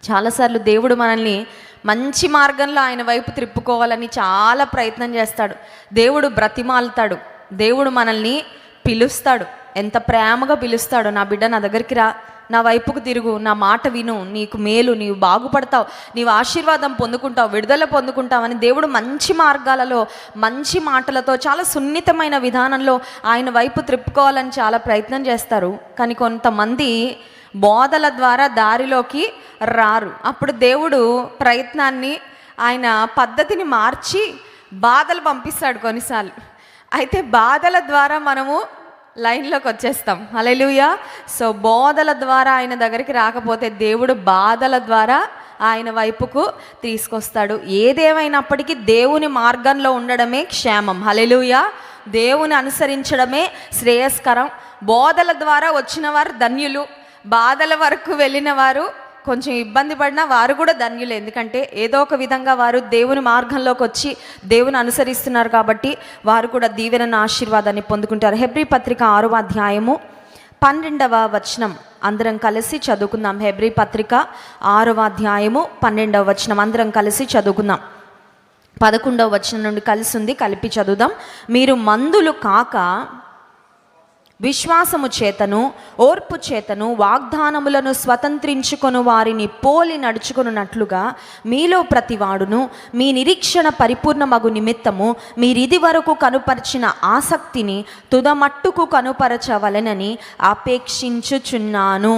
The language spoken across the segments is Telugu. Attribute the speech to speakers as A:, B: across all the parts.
A: చాలాసార్లు దేవుడు మనల్ని మంచి మార్గంలో ఆయన వైపు త్రిప్పుకోవాలని చాలా ప్రయత్నం చేస్తాడు. దేవుడు బ్రతిమాలుతాడు, దేవుడు మనల్ని పిలుస్తాడు, ఎంత ప్రేమగా పిలుస్తాడు. నా బిడ్డ నా దగ్గరికి రా, నా వైపుకు తిరుగు, నా మాట విను, నీకు మేలు, నీవు బాగుపడతావు, నీవు ఆశీర్వాదం పొందుకుంటావు, విడుదల పొందుకుంటావు అని దేవుడు మంచి మార్గాలలో మంచి మాటలతో చాలా సున్నితమైన విధానంలో ఆయన వైపు త్రిప్పుకోవాలని చాలా ప్రయత్నం చేస్తారు. కానీ కొంతమంది బోధల ద్వారా దారిలోకి రారు. అప్పుడు దేవుడు ప్రయత్నాన్ని, ఆయన పద్ధతిని మార్చి బాధలు పంపిస్తాడు కొన్నిసార్లు. అయితే బాధల ద్వారా మనము లైన్లోకి వచ్చేస్తాం. హల్లెలూయా. సో బోధల ద్వారా ఆయన దగ్గరికి రాకపోతే దేవుడు బాధల ద్వారా ఆయన వైపుకు తీసుకొస్తాడు. ఏదేమైనప్పటికీ దేవుని మార్గంలో ఉండడమే క్షేమం. హల్లెలూయా. దేవుని అనుసరించడమే శ్రేయస్కరం. బోధల ద్వారా వచ్చిన వారు ధన్యులు, బాధల వరకు వెళ్ళిన వారు కొంచెం ఇబ్బంది పడినా వారు కూడా ధన్యులు. ఎందుకంటే ఏదో ఒక విధంగా వారు దేవుని మార్గంలోకి వచ్చి దేవుని అనుసరిస్తున్నారు కాబట్టి వారు కూడా దీవెన ఆశీర్వాదాన్ని పొందుకుంటారు. హెబ్రీ పత్రిక 6వ అధ్యాయము 12వ వచనం అందరం కలిసి చదువుకుందాం. హెబ్రీ పత్రిక 6వ అధ్యాయము 12వ వచనం అందరం కలిసి చదువుకుందాం. 11వ వచనం నుండి కలిసి ఉంది, కలిపి చదువుదాం. మీరు మందులు కాక విశ్వాసము చేతను ఓర్పు చేతను వాగ్దానములను స్వతంత్రించుకొను వారిని పోలి నడుచుకొనున్నట్లుగా మీలో ప్రతివాడును మీ నిరీక్షణ పరిపూర్ణమగు నిమిత్తము మీరిది వరకు కనుపరిచిన ఆసక్తిని తుదమట్టుకు కనుపరచవలెనని అపేక్షించుచున్నాను.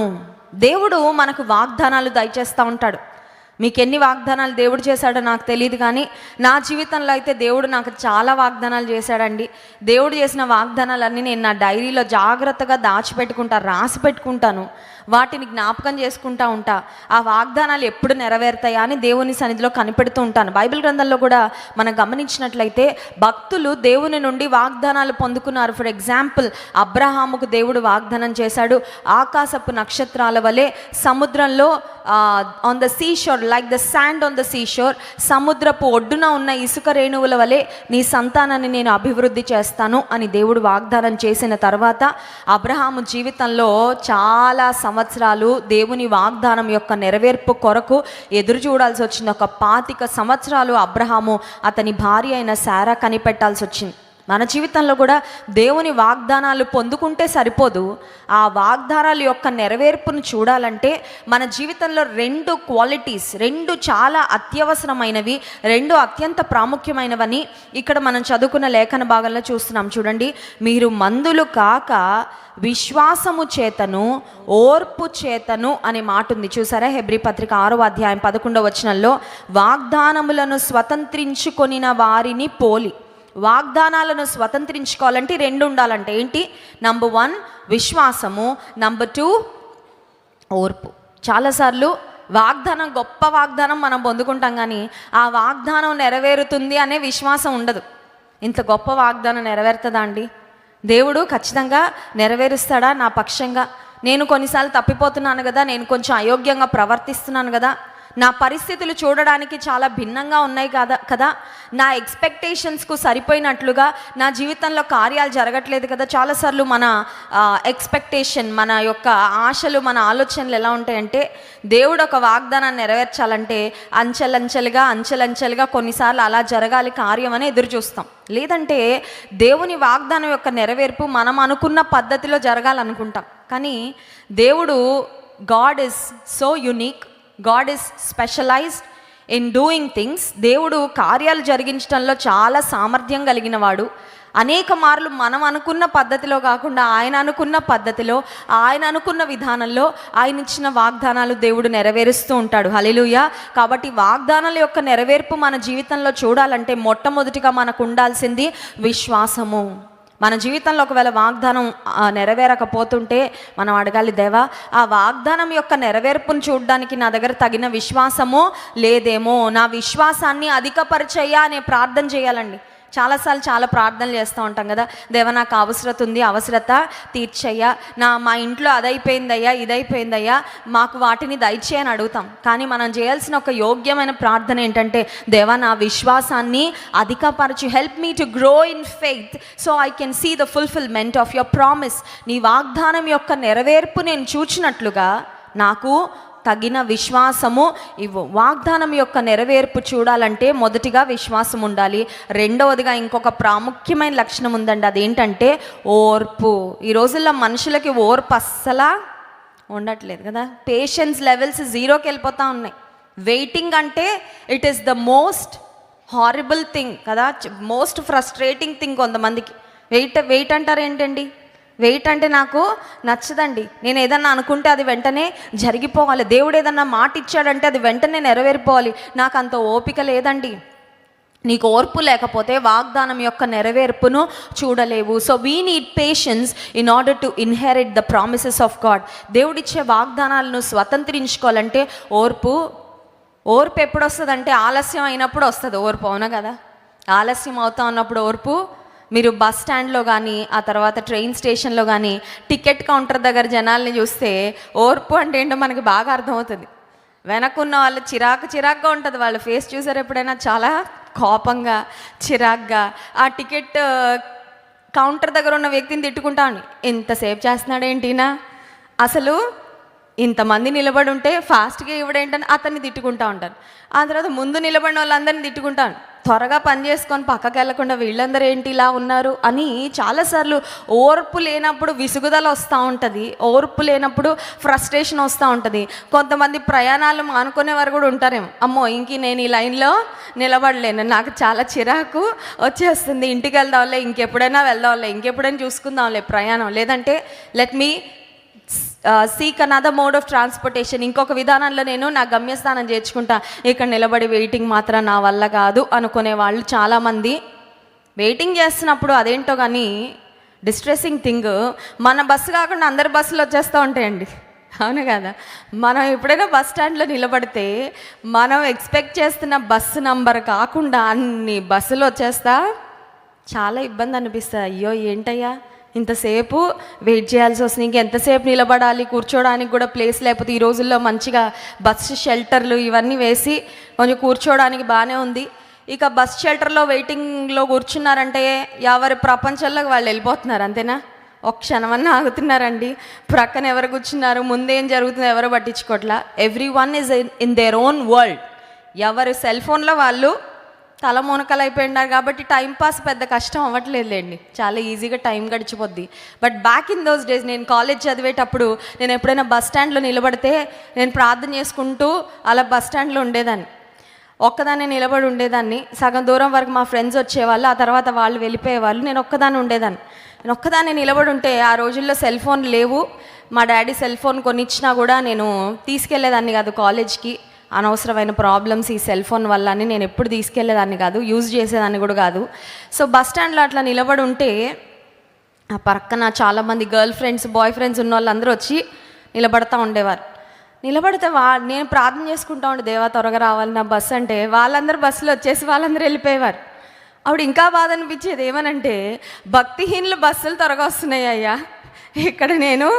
A: దేవుడు మనకు వాగ్దానాలు దయచేస్తూ ఉంటాడు. మీకు ఎన్ని వాగ్దానాలు దేవుడు చేశాడో నాకు తెలియదు, కానీ నా జీవితంలో అయితే దేవుడు నాకు చాలా వాగ్దానాలు చేశాడండి. దేవుడు చేసిన వాగ్దానాలన్నీ నేను నా డైరీలో జాగ్రత్తగా దాచిపెట్టుకుంటాను, రాసి పెట్టుకుంటాను, వాటిని జ్ఞాపకం చేసుకుంటూ ఉంటా. ఆ వాగ్దానాలు ఎప్పుడు నెరవేరుతాయా అని దేవుని సన్నిధిలో కనిపెడుతూ ఉంటాను. బైబిల్ గ్రంథంలో కూడా మనం గమనించినట్లయితే భక్తులు దేవుని నుండి వాగ్దానాలు పొందుకున్నారు. ఫర్ ఎగ్జాంపుల్ అబ్రహాముకు దేవుడు వాగ్దానం చేశాడు, ఆకాశపు నక్షత్రాల వలె సముద్రంలో on the seashore like the sand on the seashore, సముద్రపు ఒడ్డున ఉన్న ఇసుక రేణువుల వలె నీ సంతానాన్ని నేను అభివృద్ధి చేస్తాను అని దేవుడు వాగ్దానం చేసిన తర్వాత అబ్రహాము జీవితంలో చాలా సంవత్సరాలు దేవుని వాగ్దానం యొక్క నెరవేర్పు కొరకు ఎదురు చూడాల్సి వచ్చింది. ఒక 25 సంవత్సరాలు అబ్రహాము అతని భార్య అయిన శారా కనిపెట్టాల్సి వచ్చింది. మన జీవితంలో కూడా దేవుని వాగ్దానాలు పొందుకుంటే సరిపోదు, ఆ వాగ్దానాల యొక్క నెరవేర్పును చూడాలంటే మన జీవితంలో 2 క్వాలిటీస్, 2 చాలా అత్యవసరమైనవి, 2 అత్యంత ప్రాముఖ్యమైనవని ఇక్కడ మనం చదువుకున్న లేఖన భాగంలో చూస్తున్నాం. చూడండి, మీరు మందులు కాక విశ్వాసము చేతను ఓర్పు చేతను అనే మాట ఉంది చూసారా. హెబ్రీ పత్రిక 6వ అధ్యాయం 11వ వచనంలో వాగ్దానములను స్వతంత్రించుకొనిన వారిని పోలి, వాగ్దానాలను స్వతంత్రించుకోవాలంటే 2 ఉండాలంటే ఏంటి? నంబర్ 1 విశ్వాసము, నంబర్ 2 ఓర్పు. చాలాసార్లు వాగ్దానం, గొప్ప వాగ్దానం మనం పొందుకుంటాం, కానీ ఆ వాగ్దానం నెరవేరుతుంది అనే విశ్వాసం ఉండదు. ఇంత గొప్ప వాగ్దానం నెరవేరుతుందా అండి? దేవుడు ఖచ్చితంగా నెరవేరుస్తాడా నా పక్షంగా? నేను కొన్నిసార్లు తప్పిపోతున్నాను కదా, నేను కొంచెం అయోగ్యంగా ప్రవర్తిస్తున్నాను కదా, నా పరిస్థితులు చూడడానికి చాలా భిన్నంగా ఉన్నాయి కదా, నా ఎక్స్పెక్టేషన్స్కు సరిపోయినట్లుగా నా జీవితంలో కార్యాలు జరగట్లేదు కదా. చాలాసార్లు మన ఎక్స్పెక్టేషన్, మన యొక్క ఆశలు, మన ఆలోచనలు ఎలా ఉంటాయంటే దేవుడు ఒక వాగ్దానాన్ని నెరవేర్చాలంటే అంచెలంచెలుగా కొన్నిసార్లు అలా జరగాలి కార్యం అని ఎదురు చూస్తాం. లేదంటే దేవుని వాగ్దానం యొక్క నెరవేర్పు మనం అనుకున్న పద్ధతిలో జరగాలనుకుంటాం. కానీ దేవుడు, God is so unique, God is specialised in doing things. దేవుడు కార్యాలు జరిగించడంలో చాలా సామర్థ్యం కలిగిన వాడు. అనేక మార్లు మనం అనుకున్న పద్ధతిలో కాకుండా ఆయన అనుకున్న పద్ధతిలో, ఆయన అనుకున్న విధానంలో ఆయన ఇచ్చిన వాగ్దానాలు దేవుడు నెరవేరుస్తూ ఉంటాడు. హల్లెలూయా. కాబట్టి వాగ్దానాల యొక్క నెరవేర్పు మన జీవితంలో చూడాలంటే మొట్టమొదటిగా మనకు ఉండాల్సింది విశ్వాసము. మన జీవితంలో ఒకవేళ వాగ్దానం నెరవేరకపోతుంటే మనం అడగాలి, దేవా ఆ వాగ్దానం యొక్క నెరవేర్పును చూడడానికి నా దగ్గర తగిన విశ్వాసము లేదేమో, నా విశ్వాసాన్ని అధికపరిచయ్యా అనే ప్రార్థన చేయాలండి. చాలాసార్లు చాలా ప్రార్థనలు చేస్తూ ఉంటాం కదా, దేవా నాకు అవసరత ఉంది, అవసరత తీర్చయ్యా, మా ఇంట్లో అదైపోయిందయ్యా, ఇదైపోయిందయ్యా, మాకు వాటిని దయచేయని అడుగుతాం. కానీ మనం చేయాల్సిన ఒక యోగ్యమైన ప్రార్థన ఏంటంటే, దేవా నా విశ్వాసాన్ని అధికపరచు, help me to grow in faith so I can see the fulfilment of your promise. నీ వాగ్దానం యొక్క నెరవేర్పు నేను చూచినట్లుగా నాకు తగిన విశ్వాసము ఇవ్వు. వాగ్దానం యొక్క నెరవేర్పు చూడాలంటే మొదటిగా విశ్వాసం ఉండాలి. రెండవదిగా ఇంకొక ప్రాముఖ్యమైన లక్షణం ఉందండి, అదేంటంటే ఓర్పు. ఈ రోజుల్లో మనుషులకి ఓర్పు అస్సలా ఉండట్లేదు కదా. పేషెన్స్ లెవెల్స్ జీరోకి వెళ్ళిపోతూ ఉన్నాయి. వెయిటింగ్ అంటే it is the most horrible thing కదా, మోస్ట్ ఫ్రస్ట్రేటింగ్ థింగ్ కొంతమందికి. వెయిట్ అంటారు ఏంటండి? వెయిట్ అంటే నాకు నచ్చదండి. నేను ఏదన్నా అనుకుంటే అది వెంటనే జరిగిపోవాలి. దేవుడు ఏదన్నా మాట ఇచ్చాడంటే అది వెంటనే నెరవేరిపోవాలి. నాకు అంత ఓపిక లేదండి. నీకు ఓర్పు లేకపోతే వాగ్దానం యొక్క నెరవేర్పును చూడలేవు. So we need patience in order to inherit the promises of God. దేవుడిచ్చే వాగ్దానాలను స్వతంత్రించుకోవాలంటే ఓర్పు ఎప్పుడు వస్తుందంటే ఆలస్యం అయినప్పుడు వస్తుంది ఓర్పు. అవునా కదా? ఆలస్యం అవుతా ఉన్నప్పుడు ఓర్పు. మీరు బస్ స్టాండ్లో కానీ ఆ తర్వాత ట్రైన్ స్టేషన్లో కానీ టికెట్ కౌంటర్ దగ్గర జనాల్ని చూస్తే ఓర్పు అంటే ఏంటో మనకి బాగా అర్థమవుతుంది. వెనకున్న వాళ్ళు చిరాకుగా ఉంటుంది. వాళ్ళ ఫేస్ చూసారు ఎప్పుడైనా? చాలా కోపంగా చిరాగ్గా ఆ టికెట్ కౌంటర్ దగ్గర ఉన్న వ్యక్తిని తిట్టుకుంటాను, ఎంతసేపు చేస్తున్నాడు ఏంటినా, అసలు ఇంతమంది నిలబడి ఉంటే ఫాస్ట్గా ఇవ్వడేంటని అతన్ని తిట్టుకుంటూ ఉంటాను. ఆ తర్వాత ముందు నిలబడిన వాళ్ళందరినీ తిట్టుకుంటాను, త్వరగా పని చేసుకొని పక్కకి వెళ్ళకుండా వీళ్ళందరూ ఏంటి ఇలా ఉన్నారు అని. చాలాసార్లు ఓర్పు లేనప్పుడు విసుగుదల వస్తూ ఉంటుంది, ఓర్పు లేనప్పుడు ఫ్రస్ట్రేషన్ వస్తూ ఉంటుంది. కొంతమంది ప్రయాణాలు మానుకునేవారు కూడా ఉంటారేమో, అమ్మో ఇంక నేను ఈ లైన్లో నిలబడలేను, నాకు చాలా చిరాకు వచ్చేస్తుంది, ఇంటికి వెళ్దాంలే, ఇంకెప్పుడైనా వెళ్దాంలే, ఇంకెప్పుడైనా చూసుకుందాంలే ప్రయాణం, లేదంటే let me seek another mode of transportation, ఇంకొక విధానంలో నేను నా గమ్యస్థానం చేర్చుకుంటా, ఇక్కడ నిలబడి వెయిటింగ్ మాత్రం నా వల్ల కాదు అనుకునే వాళ్ళు చాలామంది. వెయిటింగ్ చేస్తున్నప్పుడు అదేంటో కానీ డిస్ట్రెసింగ్ థింగ్, మన బస్సు కాకుండా అందరి బస్సులు వచ్చేస్తూ ఉంటాయండి. అవును కదా? మనం ఎప్పుడైనా బస్ స్టాండ్లో నిలబడితే మనం ఎక్స్పెక్ట్ చేస్తున్న బస్సు నంబర్ కాకుండా అన్ని బస్సులు వచ్చేస్తా చాలా ఇబ్బంది అనిపిస్తుంది. అయ్యో ఏంటయ్యా ఇంతసేపు వెయిట్ చేయాల్సి వస్తుంది, ఇంకెంతసేపు నిలబడాలి, కూర్చోడానికి కూడా ప్లేస్ లేకపోతే. ఈ రోజుల్లో మంచిగా బస్సు షెల్టర్లు ఇవన్నీ వేసి కొంచెం కూర్చోడానికి బాగానే ఉంది. ఇక బస్ షెల్టర్లో వెయిటింగ్లో కూర్చున్నారంటే ఎవరి ప్రపంచంలోకి వాళ్ళు వెళ్ళిపోతున్నారు, అంతేనా? ఒక క్షణమన్నా ఆగుతున్నారండి? ప్రక్కన ఎవరు కూర్చున్నారు, ముందేం జరుగుతుందో ఎవరు పట్టించుకోవట్లా. Every one is in their own world. ఎవరు సెల్ ఫోన్లో వాళ్ళు తల మునకలు అయిపోయినారు కాబట్టి టైంపాస్ పెద్ద కష్టం అవ్వట్లేదులేండి, చాలా ఈజీగా టైం గడిచిపోద్ది. But back in those days నేను కాలేజ్ చదివేటప్పుడు నేను ఎప్పుడైనా బస్ స్టాండ్లో నిలబడితే నేను ప్రార్థన చేసుకుంటూ అలా బస్ స్టాండ్లో ఉండేదాన్ని, ఒక్కదాన్ని నిలబడి ఉండేదాన్ని. సగం దూరం వరకు మా ఫ్రెండ్స్ వచ్చేవాళ్ళు, ఆ తర్వాత వాళ్ళు వెళ్ళిపోయేవాళ్ళు, నేను ఒక్కదాన్ని ఉండేదాన్ని. నేను ఒక్కదాన్ని నిలబడి ఉంటే, ఆ రోజుల్లో సెల్ ఫోన్ లేవు, మా డాడీ సెల్ ఫోన్ కొనిచ్చినా కూడా నేను తీసుకెళ్లేదాన్ని కాదు కాలేజ్కి. అనవసరమైన ప్రాబ్లమ్స్ ఈ సెల్ ఫోన్ వల్ల అని నేను ఎప్పుడు తీసుకెళ్లేదాన్ని కాదు, యూజ్ చేసేదాన్ని కూడా కాదు. సో బస్ స్టాండ్లో అట్లా నిలబడి ఉంటే ఆ పక్కన చాలామంది గర్ల్ ఫ్రెండ్స్ బాయ్ ఫ్రెండ్స్ ఉన్న వాళ్ళందరూ వచ్చి నిలబడతా ఉండేవారు. నిలబడితే నేను ప్రార్థన చేసుకుంటా ఉండే, దేవా త్వరగా రావాలి నా బస్సు అంటే. వాళ్ళందరూ బస్సులో వచ్చేసి వాళ్ళందరూ వెళ్ళిపోయేవారు. అప్పుడు ఇంకా బాధ అనిపించేది, ఏమనంటే భక్తిహీనులు బస్సులు త్వరగా వస్తున్నాయి అయ్యా, ఇక్కడ నేను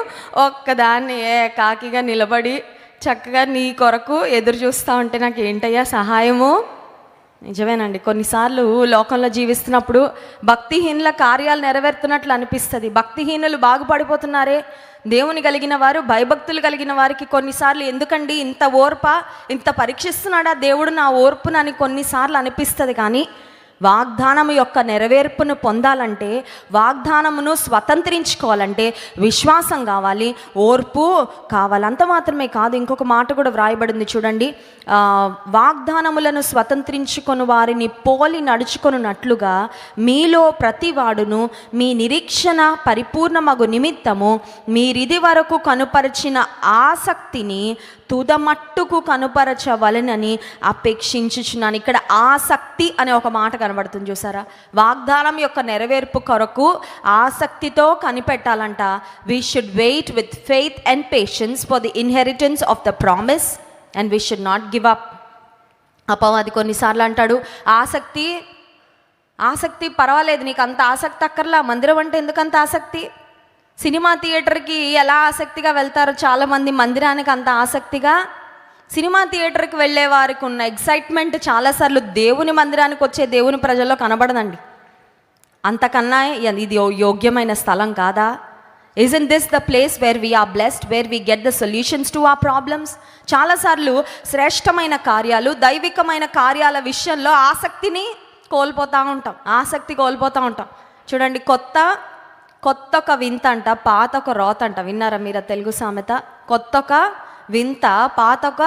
A: ఒక్కదాన్ని ఏకాకిగా నిలబడి చక్కగా నీ కొరకు ఎదురు చూస్తూ ఉంటే నాకు ఏంటయ్యా సహాయము. నిజమేనండి, కొన్నిసార్లు లోకంలో జీవిస్తున్నప్పుడు భక్తిహీనుల కార్యాలు నెరవేరుతున్నట్లు అనిపిస్తుంది. భక్తిహీనులు బాగుపడిపోతున్నారే, దేవుని కలిగిన వారు భయభక్తులు కలిగిన వారికి కొన్నిసార్లు ఎందుకండి ఇంత ఓర్ప, ఇంత పరీక్షిస్తున్నాడా దేవుడు నా ఓర్పునని కొన్నిసార్లు అనిపిస్తుంది. కానీ వాగ్దానము యొక్క నెరవేర్పును పొందాలంటే, వాగ్దానమును స్వతంత్రించుకోవాలంటే విశ్వాసం కావాలి, ఓర్పు కావాలి. అంత మాత్రమే కాదు, ఇంకొక మాట కూడా వ్రాయబడింది చూడండి, వాగ్దానములను స్వతంత్రించుకొని వారిని పోలి నడుచుకొనున్నట్లుగా మీలో ప్రతివాడును మీ నిరీక్షణ పరిపూర్ణమగు నిమిత్తము మీరిది వరకు కనుపరిచిన ఆసక్తిని తుదమట్టుకు కనుపరచవలెనని అపేక్షించుచున్నాను. ఇక్కడ ఆసక్తి అనే ఒక మాట కనబడుతుంది చూసారా? వాగ్దానం యొక్క నెరవేర్పు కొరకు ఆసక్తితో కనిపెట్టాలంట. We should wait with faith and patience for the inheritance of the promise and we should not give up. అపవాది కొన్నిసార్లు అంటాడు, ఆసక్తి పర్వాలేదు, నీకు అంత ఆసక్తి అక్కర్లా, మందిరం అంటే ఎందుకంత ఆసక్తి? సినిమా థియేటర్కి ఎలా ఆసక్తిగా వెళ్తారో చాలామంది మందిరానికి అంత ఆసక్తిగా. సినిమా థియేటర్కి వెళ్ళే వారికి ఉన్న ఎక్సైట్మెంట్ చాలాసార్లు దేవుని మందిరానికి వచ్చే దేవుని ప్రజల్లో కనబడదండి. అంతకన్నా ఇది యోగ్యమైన స్థలం కాదా, Isn't this the place where we are blessed, where we get the solutions to our problems? చాలాసార్లు శ్రేష్టమైన కార్యాలు, దైవికమైన కార్యాల విషయంలో ఆసక్తిని కోల్పోతూ ఉంటాం. చూడండి, కొత్త ఒక వింత అంట, పాత ఒక రోత అంట. విన్నారా మీరు తెలుగు సామెత? కొత్త ఒక వింత, పాత ఒక.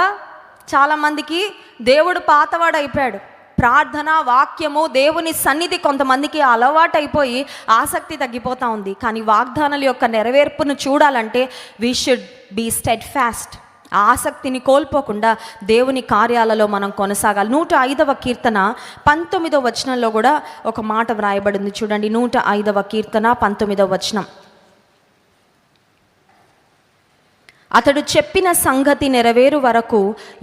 A: చాలామందికి దేవుడు పాతవాడు అయిపోయాడు. ప్రార్థన, వాక్యము, దేవుని సన్నిధి కొంతమందికి అలవాటైపోయి ఆసక్తి తగ్గిపోతూ ఉంది. కానీ వాగ్దానాల యొక్క నెరవేర్పును చూడాలంటే వీ షుడ్ బీ స్టెడ్ ఫాస్ట్. ఆసక్తిని కోల్పోకుండా దేవుని కార్యాలలో మనం కొనసాగాలి. 105వ కీర్తన 19వ వచనంలో కూడా ఒక మాట వ్రాయబడింది. చూడండి, 105వ కీర్తన 19వ వచనం. అతడు చెప్పిన సంగతి నెరవేరు వరకు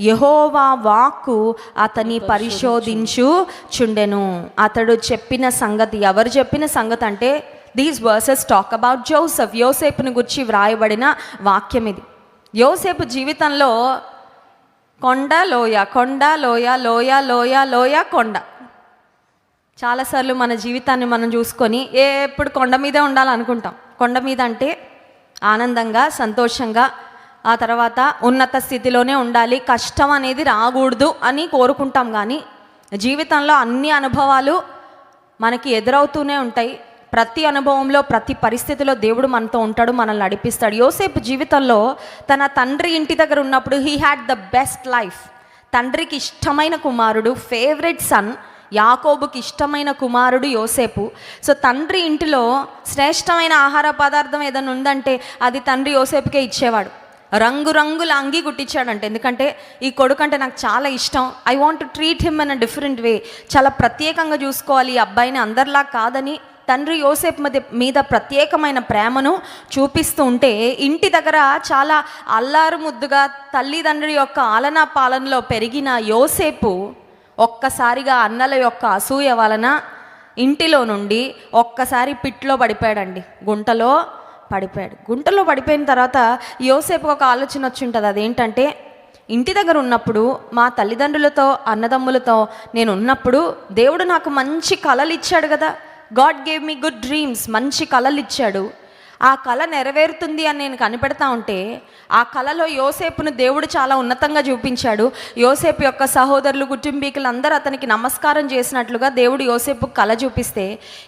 A: యెహోవా వాక్కు అతని పరిశోధించుచుండెను. అతడు చెప్పిన సంగతి, ఎవరు చెప్పిన సంగతి అంటే these verses talk about Joseph. యోసేపుని గురించి వ్రాయబడిన వాక్యం ఇది. యోసేపు జీవితంలో కొండ లోయ, కొండ లోయ, లోయ లోయ లోయ కొండ. చాలాసార్లు మన జీవితాన్ని మనం చూసుకొని ఎప్పుడు కొండ మీదే ఉండాలనుకుంటాం. కొండ మీద అంటే ఆనందంగా, సంతోషంగా, ఆ తర్వాత ఉన్నత స్థితిలోనే ఉండాలి, కష్టం అనేది రాకూడదు అని కోరుకుంటాం. కానీ జీవితంలో అన్ని అనుభవాలు మనకి ఎదురవుతూనే ఉంటాయి. ప్రతి అనుభవంలో, ప్రతి పరిస్థితిలో దేవుడు మనతో ఉంటాడు, మనల్ని నడిపిస్తాడు. యోసేపు జీవితంలో తన తండ్రి ఇంటి దగ్గర ఉన్నప్పుడు he had the best life. తండ్రికి ఇష్టమైన కుమారుడు, ఫేవరెట్ సన్. యాకోబుకి ఇష్టమైన కుమారుడు యోసేపు. సో తండ్రి ఇంటిలో శ్రేష్టమైన ఆహార పదార్థం ఏదైనా ఉందంటే అది తండ్రి యోసేపుకే ఇచ్చేవాడు. రంగురంగుల అంగి కుట్టించాడంటే, ఎందుకంటే ఈ కొడుకు అంటే నాకు చాలా ఇష్టం, I want to treat him in a different way, చాలా ప్రత్యేకంగా చూసుకోవాలి ఈ అబ్బాయిని, అందరిలా కాదని తండ్రి యోసేపు మీద ప్రత్యేకమైన ప్రేమను చూపిస్తూ ఉంటే, ఇంటి దగ్గర చాలా అల్లారు ముద్దుగా తల్లిదండ్రుల యొక్క ఆలనా పాలనలో పెరిగిన యోసేపు ఒక్కసారిగా అన్నల యొక్క అసూయ వలన ఇంటిలో నుండి ఒక్కసారి పిట్లో పడిపోయాడండి. గుంటలో పడిపోయిన తర్వాత యోసేపుకి ఒక ఆలోచన వచ్చి ఉంటుంది. అదేంటంటే, ఇంటి దగ్గర ఉన్నప్పుడు మా తల్లిదండ్రులతో, అన్నదమ్ములతో నేను ఉన్నప్పుడు దేవుడు నాకు మంచి కలలు ఇచ్చాడు కదా, God gave me good dreams, మంచి కలలు ఇచ్చాడు. ఆ కళ నెరవేరుతుంది అని నేను కనిపెడతా ఉంటే, ఆ కళలో యోసేపును దేవుడు చాలా ఉన్నతంగా చూపించాడు. యోసేపు యొక్క సహోదరులు, కుటుంబీకులు అందరూ అతనికి నమస్కారం చేసినట్లుగా దేవుడు యోసేపు కళ చూపిస్తే,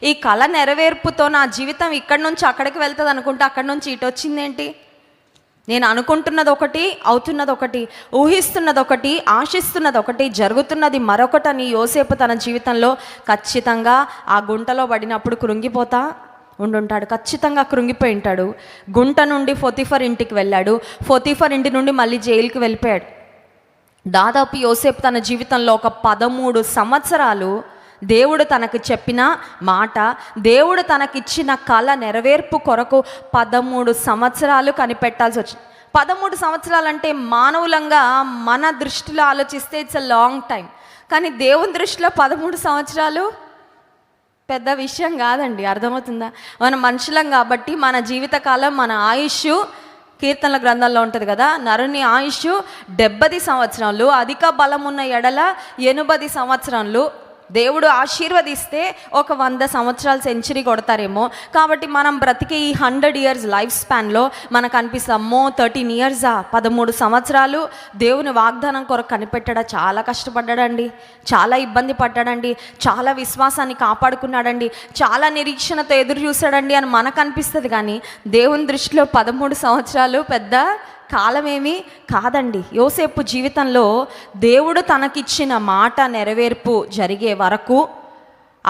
A: ఈ కళ నెరవేర్పుతో నా జీవితం ఇక్కడి నుంచి అక్కడికి వెళ్తుంది అనుకుంటే అక్కడి నుంచి ఇటు వచ్చిందేంటి? నేను అనుకుంటున్నది ఒకటి, అవుతున్నది ఒకటి, ఊహిస్తున్నది ఒకటి, ఆశిస్తున్నది ఒకటి, జరుగుతున్నది మరొకటని యోసేపు తన జీవితంలో ఖచ్చితంగా ఆ గుంటలో పడినప్పుడు కృంగిపోతా ఉండుంటాడు. ఖచ్చితంగా కృంగిపోయి ఉంటాడు. గుంట నుండి పొతిఫర్ ఇంటికి వెళ్ళాడు. పొతిఫర్ ఇంటి నుండి మళ్ళీ జైలుకి వెళ్ళిపోయాడు. దాదాపు యోసేపు తన జీవితంలో ఒక 13 సంవత్సరాలు దేవుడు తనకు చెప్పిన మాట, దేవుడు తనకిచ్చిన కళ నెరవేర్పు కొరకు 13 సంవత్సరాలు కనిపెట్టాల్సి వచ్చింది. 13 సంవత్సరాలు అంటే మానవులంగా మన దృష్టిలో ఆలోచిస్తే ఇట్స్ అ లాంగ్ టైం. కానీ దేవుని దృష్టిలో 13 సంవత్సరాలు పెద్ద విషయం కాదండి. అర్థమవుతుందా? మనం మనుషులం కాబట్టి మన జీవితకాలం, మన ఆయుష్, కీర్తనల గ్రంథంలో ఉంటుంది కదా, నరుని ఆయుష్ 70 సంవత్సరాలు, అధిక బలం ఉన్న ఎడల 80 సంవత్సరాలు. దేవుడు ఆశీర్వదిస్తే ఒక 100 సంవత్సరాలు సెంచరీ కొడతారేమో. కాబట్టి మనం బ్రతికే ఈ 100 years లైఫ్ స్పాన్లో మనకు అనిపిస్తామో 13 years 13 సంవత్సరాలు దేవుని వాగ్దానం కొరకు కనిపెట్టాడా, చాలా కష్టపడ్డాడండి, చాలా ఇబ్బంది పడ్డాడండి, చాలా విశ్వాసాన్ని కాపాడుకున్నాడండి, చాలా నిరీక్షణతో ఎదురు చూశాడండి అని మనకు అనిపిస్తుంది. కానీ దేవుని దృష్టిలో 13 సంవత్సరాలు పెద్ద కాలమేమీ కాదండి. యోసేపు జీవితంలో దేవుడు తనకిచ్చిన మాట నెరవేర్పు జరిగే వరకు,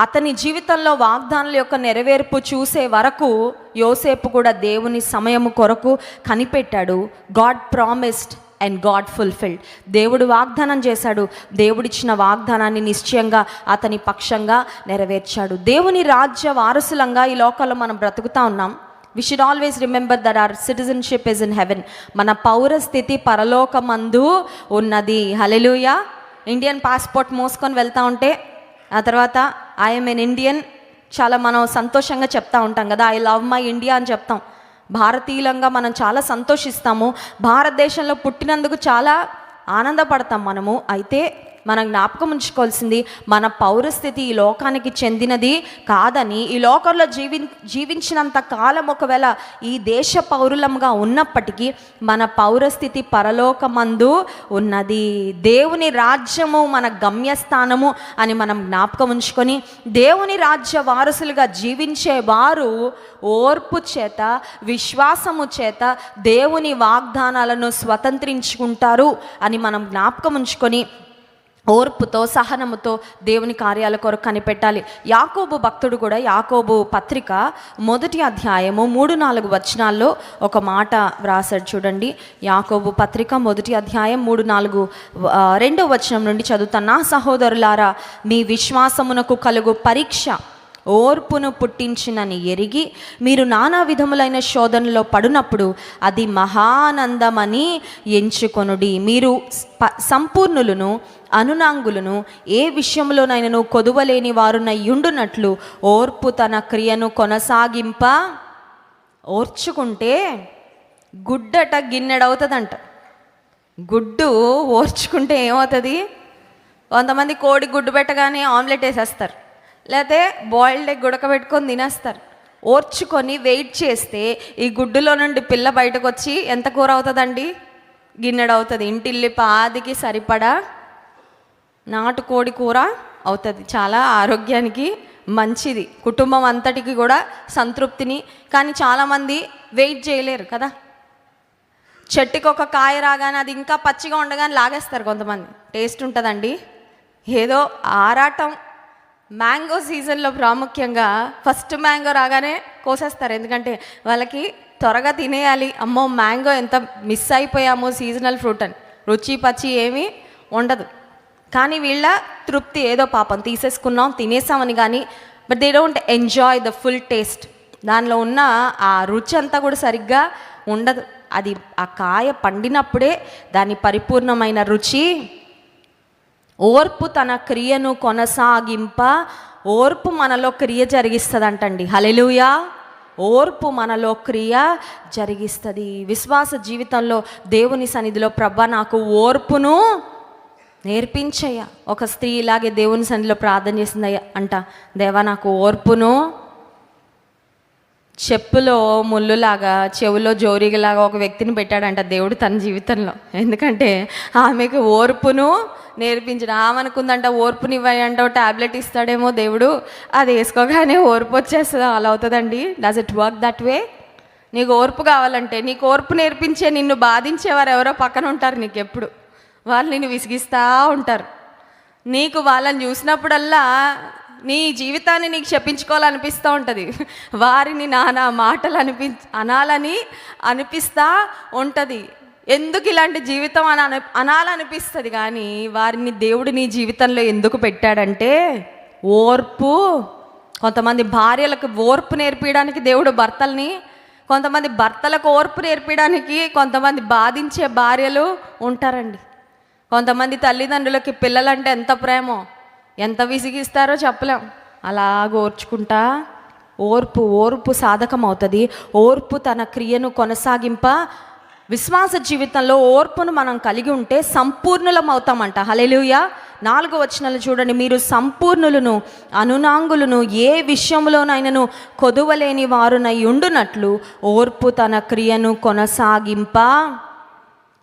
A: అతని జీవితంలో వాగ్దానాల యొక్క నెరవేర్పు చూసే వరకు యోసేపు కూడా దేవుని సమయము కొరకు కనిపెట్టాడు. God promised and God fulfilled. దేవుడు వాగ్దానం చేశాడు, దేవుడిచ్చిన వాగ్దానాన్ని నిశ్చయంగా అతని పక్షంగా నెరవేర్చాడు. దేవుని రాజ్య వారసులంగా ఈ లోకంలో మనం బ్రతుకుతా ఉన్నాం. We should always remember that our citizenship is in heaven. మన పౌర స్థితి పరలోకమందు ఉన్నది. హల్లెలూయా. ఇండియన్ పాస్పోర్ట్ మోసుకొని వెళ్తూ ఉంటే ఆ తర్వాత ఐఎమ్ ఎన్ ఇండియన్ చాలా మనం సంతోషంగా చెప్తా ఉంటాం కదా, ఐ లవ్ మై ఇండియా అని చెప్తాం. భారతీయులంగా మనం చాలా సంతోషిస్తాము, భారతదేశంలో పుట్టినందుకు చాలా ఆనందపడతాం మనము. అయితే మనం జ్ఞాపకం ఉంచుకోవాల్సింది మన పౌరస్థితి ఈ లోకానికి చెందినది కాదని, ఈ లోకంలో జీవించినంత కాలం ఒకవేళ ఈ దేశ పౌరులంగా ఉన్నప్పటికీ మన పౌరస్థితి పరలోకమందు ఉన్నది. దేవుని రాజ్యము మన గమ్యస్థానము అని మనం జ్ఞాపకం ఉంచుకొని దేవుని రాజ్య వారసులుగా జీవించే వారు ఓర్పు చేత, విశ్వాసము చేత దేవుని వాగ్దానాలను స్వతంత్రించుకుంటారు అని మనం జ్ఞాపకం ఉంచుకొని ఓర్పుతో, సహనముతో దేవుని కార్యాల కొరకు కనిపెట్టాలి. యాకోబు భక్తుడు కూడా యాకోబు పత్రిక 1వ అధ్యాయము 3-4 వచనాల్లో ఒక మాట వ్రాసాడు చూడండి. యాకోబు పత్రిక 1వ అధ్యాయం 3-4 2వ వచనం నుండి చదువుతాను. నా సహోదరులారా, మీ విశ్వాసమునకు కలుగు పరీక్ష ఓర్పును పుట్టించినని ఎరిగి మీరు నానా విధములైన శోధనలో పడినప్పుడు అది మహానందమని ఎంచుకొనుడి. మీరు సంపూర్ణులను, అనునాంగులను, ఏ విషయంలోనైనను కొదువలేని వారునయ్యుండునట్లు ఓర్పు తన క్రియను కొనసాగింప ఓర్చుకుంటే గుడ్డట గిన్నెడవుతుందంట. గుడ్డు ఓర్చుకుంటే ఏమవుతుంది? కొంతమంది కోడి గుడ్డు పెట్టగానే ఆమ్లెట్ వేసేస్తారు, లేకపోతే బాయిల్డ్ ఎగ్ ఉడకబెట్టుకొని తినేస్తారు. ఓర్చుకొని వెయిట్ చేస్తే ఈ గుడ్డులో నుండి పిల్ల బయటకు వచ్చి ఎంత కూర అవుతుందండి? గిన్నెడవుతుంది. ఇంటిల్లి పాదికి సరిపడా నాటుకోడి కూర అవుతుంది. చాలా ఆరోగ్యానికి మంచిది, కుటుంబం అంతటికి కూడా సంతృప్తిని. కానీ చాలామంది వెయిట్ చేయలేరు కదా. చెట్టుకి ఒక కాయ రాగానే అది ఇంకా పచ్చిగా ఉండగానే లాగేస్తారు కొంతమంది. టేస్ట్ ఉంటుందండి, ఏదో ఆరాటం. మ్యాంగో సీజన్లో ప్రాముఖ్యంగా ఫస్ట్ మ్యాంగో రాగానే కోసేస్తారు, ఎందుకంటే వాళ్ళకి త్వరగా తినేయాలి. అమ్మో మ్యాంగో ఎంత మిస్ అయిపోయామో సీజనల్ ఫ్రూట్ అని. రుచి పచ్చి ఏమీ ఉండదు. కానీ వీళ్ళ తృప్తి ఏదో పాపం తీసేసుకున్నాం తినేసామని, కానీ but they don't enjoy the full taste. దానిలో ఉన్న ఆ రుచి అంతా కూడా సరిగ్గా ఉండదు. అది ఆ కాయ పండినప్పుడే దాని పరిపూర్ణమైన రుచి. ఓర్పు తన క్రియను కొనసాగింప, ఓర్పు మనలో క్రియ జరిగిస్తుందంటండి. హల్లెలూయా. ఓర్పు మనలో క్రియ జరిగిస్తుంది. విశ్వాస జీవితంలో దేవుని సన్నిధిలో ప్రభా నాకు ఓర్పును నేర్పించయ్యా. ఒక స్త్రీ ఇలాగే దేవుని సన్నిధిలో ప్రార్థన చేసిందయ్యా అంట, దేవా నాకు ఓర్పును, చెప్పులో ముళ్ళులాగా చెవులో జోరిగలాగా ఒక వ్యక్తిని పెట్టాడంట దేవుడు తన జీవితంలో. ఎందుకంటే ఆమెకు ఓర్పును నేర్పించడం. ఆమె అనుకుందంట ఓర్పునివ్వంట ట్యాబ్లెట్ ఇస్తాడేమో దేవుడు, అది వేసుకోగానే ఓర్పు వచ్చేస్తుంది. అలా అవుతుందండి? Does it work that way? నీకు ఓర్పు కావాలంటే నీకు ఓర్పు నేర్పించే, నిన్ను బాధించేవారు ఎవరో పక్కన ఉంటారు నీకు. ఎప్పుడు వాళ్ళు నిన్ను విసిగిస్తూ ఉంటారు. నీకు వాళ్ళని చూసినప్పుడల్లా నీ జీవితాన్ని నీకు చెప్పించుకోవాలనిపిస్తూ ఉంటుంది. వారిని నానా మాటలు అనాలని అనిపిస్తూ ఉంటుంది. ఎందుకు ఇలాంటి జీవితం అని అనాలనిపిస్తుంది. కానీ వారిని దేవుడు నీ జీవితంలో ఎందుకు పెట్టాడంటే ఓర్పు. కొంతమంది భార్యలకు ఓర్పు నేర్పించడానికి దేవుడు భర్తల్ని, కొంతమంది భర్తలకు ఓర్పు నేర్పించడానికి కొంతమంది బాధించే భార్యలు ఉంటారండి. కొంతమంది తల్లిదండ్రులకి పిల్లలంటే ఎంత ప్రేమో, ఎంత విసిగిస్తారో చెప్పలేం. అలాగ ఓర్చుకుంటా ఓర్పు సాధకం అవుతుంది. ఓర్పు తన క్రియను కొనసాగింప. విశ్వాస జీవితంలో ఓర్పును మనం కలిగి ఉంటే సంపూర్ణులం అవుతామంట. హల్లెలూయా. 4వ వచనాలు చూడండి. మీరు సంపూర్ణులను, అనునాంగులను, ఏ విషయంలోనైనను కొదువలేని వారునై ఉండునట్లు ఓర్పు తన క్రియను కొనసాగింప.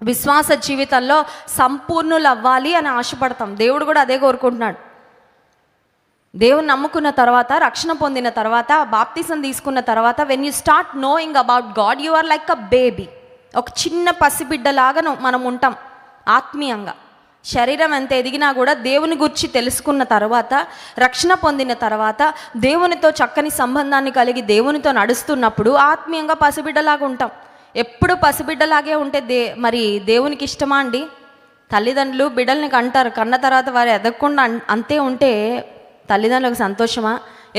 A: విశ్వాస జీవితంలో సంపూర్ణులు అవ్వాలి అని ఆశపడతాం. దేవుడు కూడా అదే కోరుకుంటున్నాడు. దేవుని నమ్ముకున్న తర్వాత, రక్షణ పొందిన తర్వాత, బాప్తిజం తీసుకున్న తర్వాత, when you start knowing about God, you are like a baby. ఒక చిన్న పసిబిడ్డలాగా మనం ఉంటాం ఆత్మీయంగా. శరీరం ఎంత ఎదిగినా కూడా దేవుని గురించి తెలుసుకున్న తర్వాత, రక్షణ పొందిన తర్వాత, దేవునితో చక్కని సంబంధాన్ని కలిగి దేవునితో నడుస్తున్నప్పుడు ఆత్మీయంగా పసిబిడ్డలాగా ఉంటాం. ఎప్పుడు పసిబిడ్డలాగే ఉంటే మరి దేవునికి ఇష్టమా అండి? తల్లిదండ్రులు బిడ్డల్ని కంటారు, కన్న తర్వాత వారు ఎదగకుండా అంతే ఉంటే తల్లిదండ్రులకు సంతోషమా?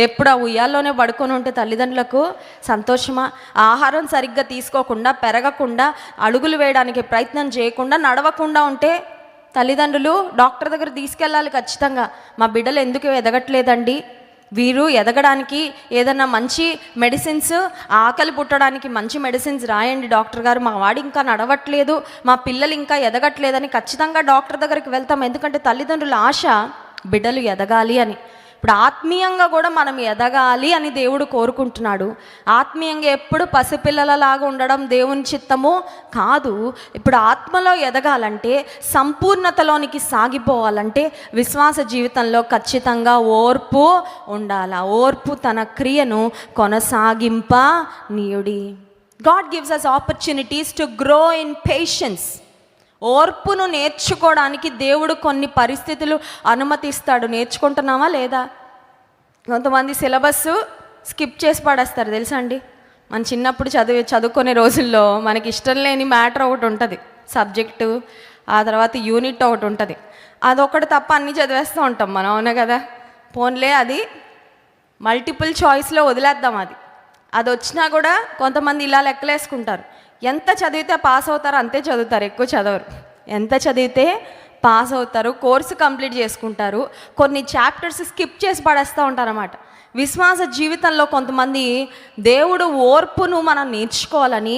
A: ఎప్పుడు ఆ ఉయ్యాల్లోనే పడుకొని ఉంటే తల్లిదండ్రులకు సంతోషమా? ఆహారం సరిగ్గా తీసుకోకుండా, పెరగకుండా, అడుగులు వేయడానికి ప్రయత్నం చేయకుండా, నడవకుండా ఉంటే తల్లిదండ్రులు డాక్టర్ దగ్గర తీసుకెళ్ళాలి ఖచ్చితంగా. మా బిడ్డలు ఎందుకు ఎదగట్లేదండి, వీరు ఎదగడానికి ఏదన్నా మంచి మెడిసిన్స్, ఆకలి పుట్టడానికి మంచి మెడిసిన్స్ రాయండి డాక్టర్ గారు, మా వాడు ఇంకా నడవట్లేదు, మా పిల్లలు ఇంకా ఎదగట్లేదని ఖచ్చితంగా డాక్టర్ దగ్గరికి వెళ్తాం. ఎందుకంటే తల్లిదండ్రుల ఆశ బిడ్డలు ఎదగాలి అని. ఇప్పుడు ఆత్మీయంగా కూడా మనం ఎదగాలి అని దేవుడు కోరుకుంటున్నాడు. ఆత్మీయంగా ఎప్పుడు పసిపిల్లలలాగా ఉండడం దేవుని చిత్తము కాదు. ఇప్పుడు ఆత్మలో ఎదగాలంటే, సంపూర్ణతలోనికి సాగిపోవాలంటే విశ్వాస జీవితంలో ఖచ్చితంగా ఓర్పు ఉండాలి. ఓర్పు తన క్రియను కొనసాగింపనీయుడి. God gives us opportunities to grow in patience. ఓర్పును నేర్చుకోవడానికి దేవుడు కొన్ని పరిస్థితులు అనుమతిస్తాడు. నేర్చుకుంటున్నావా లేదా? కొంతమంది సిలబస్ స్కిప్ చేసి పడేస్తారు తెలుసా అండి. మన చిన్నప్పుడు చదువుకునే రోజుల్లో మనకి ఇష్టం లేని మ్యాటర్ ఒకటి ఉంటుంది, సబ్జెక్టు, ఆ తర్వాత యూనిట్ ఒకటి ఉంటుంది. అదొకటి తప్ప అన్నీ చదివేస్తూ ఉంటాం మనం, అవునా కదా? పోన్లే అది మల్టిపుల్ చాయిస్లో వదిలేద్దాం. అది వచ్చినా కూడా కొంతమంది ఇలా లెక్కలేసుకుంటారు, ఎంత చదివితే పాస్ అవుతారో అంతే చదువుతారు, ఎక్కువ చదవరు. ఎంత చదివితే పాస్ అవుతారు, కోర్సు కంప్లీట్ చేసుకుంటారు, కొన్ని చాప్టర్స్ స్కిప్ చేసి పడేస్తూ ఉంటారన్నమాట. విశ్వాస జీవితంలో కొంతమంది దేవుడు ఓర్పును మనం నేర్చుకోవాలని,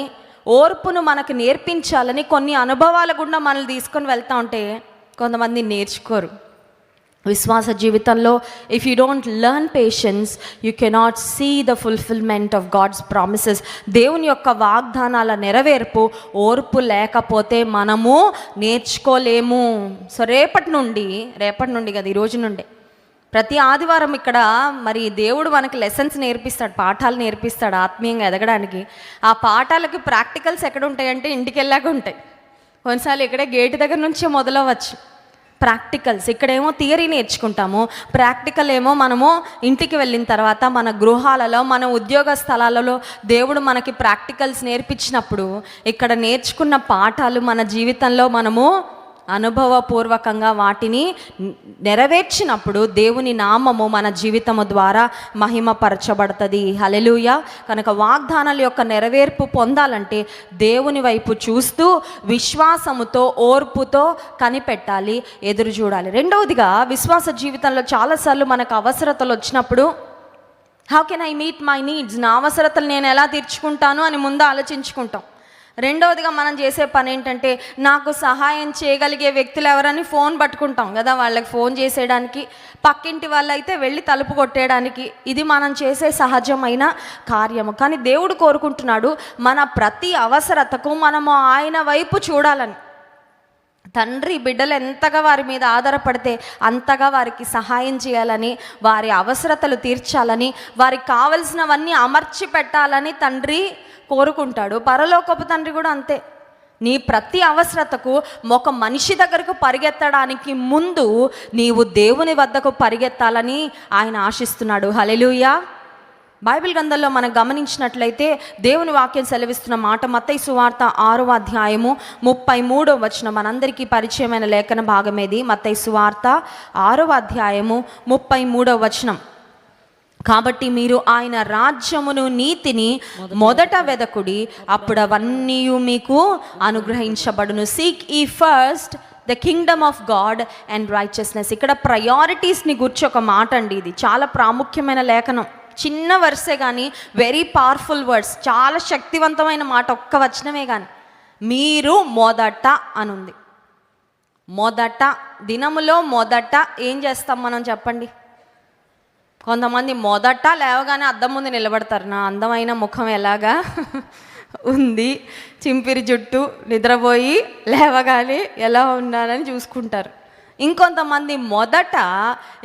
A: ఓర్పును మనకు నేర్పించాలని కొన్ని అనుభవాల గుండా మనల్ని తీసుకొని వెళ్తూ ఉంటే కొంతమంది నేర్చుకోరు. విశ్వాస జీవితంలో if you don't learn patience, you cannot see the fulfilment of God's promises. దేవుని యొక్క వాగ్దానాల నెరవేర్పు ఓర్పు లేకపోతే మనము నేర్చుకోలేము. సో రేపటి నుండి కదా, ఈరోజు నుండి ప్రతి ఆదివారం ఇక్కడ మరి దేవుడు మనకి లెసన్స్ నేర్పిస్తాడు, పాఠాలు నేర్పిస్తాడు ఆత్మీయంగా ఎదగడానికి. ఆ పాఠాలకి ప్రాక్టికల్స్ ఎక్కడ ఉంటాయంటే ఇంటికి వెళ్ళాక ఉంటాయి. కొన్నిసార్లు ఇక్కడే గేటు దగ్గర నుంచే మొదలవచ్చు ప్రాక్టికల్స్. ఇక్కడేమో థియరీ నేర్చుకుంటాము, ప్రాక్టికల్ ఏమో మనము ఇంటికి వెళ్ళిన తర్వాత మన గృహాలలో, మన ఉద్యోగ స్థలాలలో దేవుడు మనకి ప్రాక్టికల్స్ నేర్పించినప్పుడు ఇక్కడ నేర్చుకున్న పాఠాలు మన జీవితంలో మనము అనుభవపూర్వకంగా వాటిని నెరవేర్చినప్పుడు దేవుని నామము మన జీవితము ద్వారా మహిమపరచబడుతుంది. హల్లెలూయా. కనుక వాగ్దానాల యొక్క నెరవేర్పు పొందాలంటే దేవుని వైపు చూస్తూ విశ్వాసముతో, ఓర్పుతో కనిపెట్టాలి, ఎదురు చూడాలి. రెండవదిగా, విశ్వాస జీవితంలో చాలాసార్లు మనకు అవసరతలు వచ్చినప్పుడు how can I meet my needs, నా అవసరతలు నేను ఎలా తీర్చుకుంటాను అని ముందు ఆలోచించుకుంటాం. రెండవదిగా మనం చేసే పని ఏంటంటే, నాకు సహాయం చేయగలిగే వ్యక్తులు ఎవరని ఫోన్ పట్టుకుంటాం కదా, వాళ్ళకి ఫోన్ చేసేయడానికి, పక్కింటి వాళ్ళైతే వెళ్ళి తలుపు కొట్టేయడానికి. ఇది మనం చేసే సహజమైన కార్యము. కానీ దేవుడు కోరుకుంటున్నాడు మన ప్రతి అవసరతకు మనము ఆయన వైపు చూడాలని. తండ్రి బిడ్డలు ఎంతగా వారి మీద ఆధారపడితే అంతగా వారికి సహాయం చేయాలని, వారి అవసరతలు తీర్చాలని, వారికి కావలసినవన్నీ అమర్చి పెట్టాలని తండ్రి కోరుకుంటాడు. పరలోకపు తండ్రి కూడా అంతే. నీ ప్రతి అవసరతకు ఒక మనిషి దగ్గరకు పరిగెత్తడానికి ముందు నీవు దేవుని వద్దకు పరిగెత్తాలని ఆయన ఆశిస్తున్నాడు. హల్లెలూయా. బైబిల్ గ్రంథంలో మనం గమనించినట్లయితే దేవుని వాక్యం సెలవిస్తున్న మాట మత్తయి సువార్త 6వ అధ్యాయము 33వ వచనం. మనందరికీ పరిచయమైన లేఖన భాగమేది. మత్తయి సువార్త 6వ అధ్యాయము 33వ వచనం. కాబట్టి మీరు ఆయన రాజ్యమును, నీతిని మొదట వెదకుడి, అప్పుడు అవన్నీ మీకు అనుగ్రహించబడును. Seek ye first the kingdom of God and righteousness. ఇక్కడ ప్రయారిటీస్ని గురించి ఒక మాట అండి. ఇది చాలా ప్రాముఖ్యమైన లేఖనం. చిన్న వర్సే కానీ వెరీ పవర్ఫుల్ వర్డ్స్, చాలా శక్తివంతమైన మాట. ఒక్క వచనమే కానీ మీరు మొదట అనుంది. మొదట, దినములో మొదట ఏం చేస్తాం మనం చెప్పండి? కొంతమంది మొదట లేవగానే అద్దం ముందు నిలబడతారు, నా అందమైన ముఖం ఎలాగా ఉంది, చింపిరి జుట్టు, నిద్రపోయి లేవగానే ఎలా ఉన్నానని చూసుకుంటారు. ఇంకొంతమంది మొదట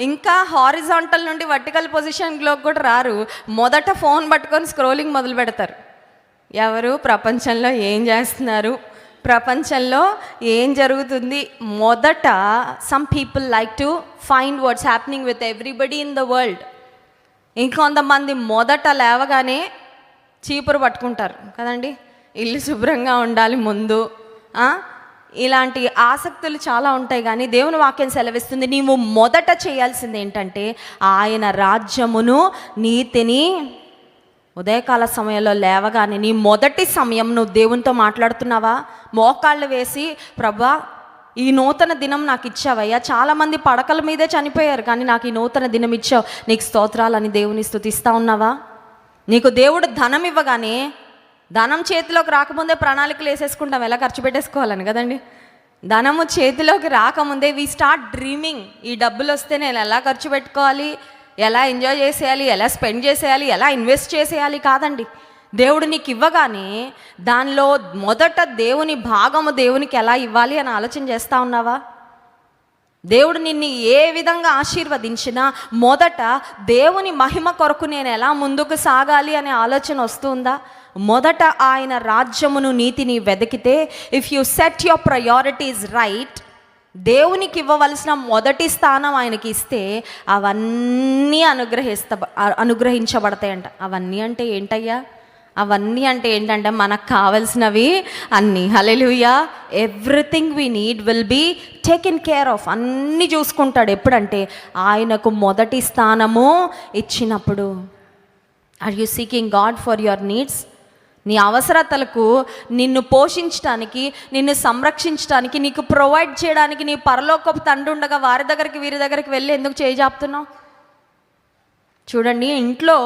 A: ఇంకా హారిజాంటల్ నుండి వర్టికల్ పొజిషన్లోకి కూడా రారు, మొదట ఫోన్ పట్టుకొని స్క్రోలింగ్ మొదలు పెడతారు. ఎవరు ప్రపంచంలో ఏం చేస్తున్నారు, ప్రపంచంలో ఏం జరుగుతుంది, మొదట some people like to find what's happening with everybody in the world. ఇంకొంతమంది మొదట లేవగానే చీపురు పట్టుకుంటారు కదండి, ఇల్లు శుభ్రంగా ఉండాలి ముందు. ఇలాంటి ఆసక్తులు చాలా ఉంటాయి. కానీ దేవుని వాక్యం సెలవిస్తుంది, నీవు మొదట చేయాల్సింది ఏంటంటే ఆయన రాజ్యమును, నీతిని. ఉదయకాల సమయంలో లేవగానే నీ మొదటి సమయం నువ్వు దేవునితో మాట్లాడుతున్నావా? మోకాళ్ళు వేసి, ప్రభా ఈ నూతన దినం నాకు ఇచ్చావయ్యా, చాలామంది పడకల మీదే చనిపోయారు, కానీ నాకు ఈ నూతన దినం ఇచ్చావు, నీకు స్తోత్రాలని దేవుని స్తుతిస్తూ ఉన్నావా? నీకు దేవుడు ధనం ఇవ్వగానే, ధనం చేతిలోకి రాకముందే ప్రణాళికలు వేసేసుకుంటాం ఎలా ఖర్చు పెట్టేసుకోవాలని కదండి. ధనము చేతిలోకి రాకముందే వి స్టార్ట్ డ్రీమింగ్, ఈ డబ్బులు వస్తే నేను ఎలా ఖర్చు పెట్టుకోవాలి, ఎలా ఎంజాయ్ చేసేయాలి, ఎలా స్పెండ్ చేసేయాలి, ఎలా ఇన్వెస్ట్ చేసేయాలి కాదండి. దేవుడు నీకు ఇవ్వగానే దానిలో మొదట దేవుని భాగము దేవునికి ఎలా ఇవ్వాలి అని ఆలోచన చేస్తూ ఉన్నావా? దేవుడు నిన్ను ఏ విధంగా ఆశీర్వదించినా మొదట దేవుని మహిమ కొరకు నేను ఎలా ముందుకు సాగాలి అనే ఆలోచన వస్తుందా? మొదట ఆయన రాజ్యమును నీతిని వెతికితే, if you set your priorities right, దేవునికి ఇవ్వవలసిన మొదటి స్థానం ఆయనకి ఇస్తే అవన్నీ అనుగ్రహించబడతాయంట. అవన్నీ అంటే ఏంటయ్యా? అవన్నీ అంటే ఏంటంటే మనకు కావలసినవి అన్నీ. Hallelujah. Everything we need will be taken care of. అన్నీ చూసుకుంటాడు. ఎప్పుడంటే ఆయనకు మొదటి స్థానము ఇచ్చినప్పుడు. Are you seeking God for your needs? నీ అవసరతలకు, నిన్ను పోషించడానికి, నిన్ను సంరక్షించడానికి, నీకు ప్రొవైడ్ చేయడానికి నీ పరలోకపు తండ్రి ఉండగా వారి దగ్గరికి వీరి దగ్గరికి వెళ్ళి ఎందుకు చేజాపుతున్నావు? చూడండి, ఇంట్లో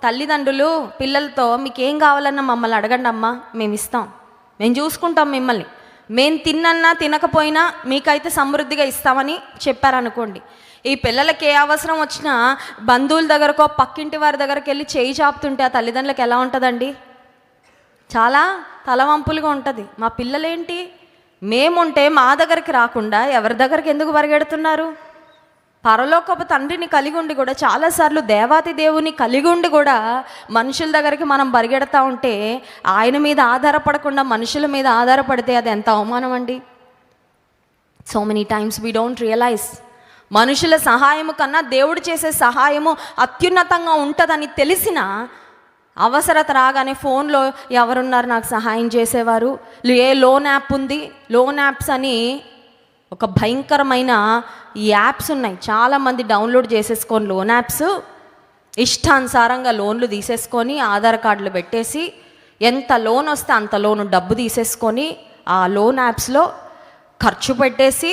A: తల్లిదండ్రులు పిల్లలతో మీకేం కావాలన్నా మమ్మల్ని అడగండి అమ్మా, మేము ఇస్తాం, మేము చూసుకుంటాం మిమ్మల్ని, మేము తిన్నన్నా తినకపోయినా మీకైతే సమృద్ధిగా ఇస్తామని చెప్పారనుకోండి. ఈ పిల్లలకి ఏ అవసరం వచ్చినా బంధువుల దగ్గరకో పక్కింటి వారి దగ్గరికి వెళ్ళి చేయి చాపుతుంటే ఆ తల్లిదండ్రులకు ఎలా ఉంటుందండి? చాలా తలవంపులుగా ఉంటుంది. మా పిల్లలేంటి, మేముంటే మా దగ్గరికి రాకుండా ఎవరి దగ్గరికి ఎందుకు పరిగెడుతున్నారు? పరలోకపు తండ్రిని కలిగి ఉండి కూడా, చాలాసార్లు దేవాతి దేవుని కలిగి ఉండి కూడా మనుషుల దగ్గరికి మనం పరిగెడతా ఉంటే, ఆయన మీద ఆధారపడకుండా మనుషుల మీద ఆధారపడితే అది ఎంత అవమానం అండి. So many times we don't realise, మనుషుల సహాయము కన్నా దేవుడు చేసే సహాయము అత్యున్నతంగా ఉంటుందని తెలిసిన అవసరత రాగానే ఫోన్లో ఎవరున్నారు నాకు సహాయం చేసేవారు, ఏ లోన్ యాప్ ఉంది, లోన్ యాప్స్ అని ఒక భయంకరమైన ఈ యాప్స్ ఉన్నాయి, చాలామంది డౌన్లోడ్ చేసేసుకొని లోన్ యాప్స్ ఇష్టానుసారంగా లోన్లు తీసేసుకొని ఆధార్ కార్డులు పెట్టేసి ఎంత లోన్ వస్తే అంత లోను డబ్బు తీసేసుకొని ఆ లోన్ యాప్స్లో ఖర్చు పెట్టేసి,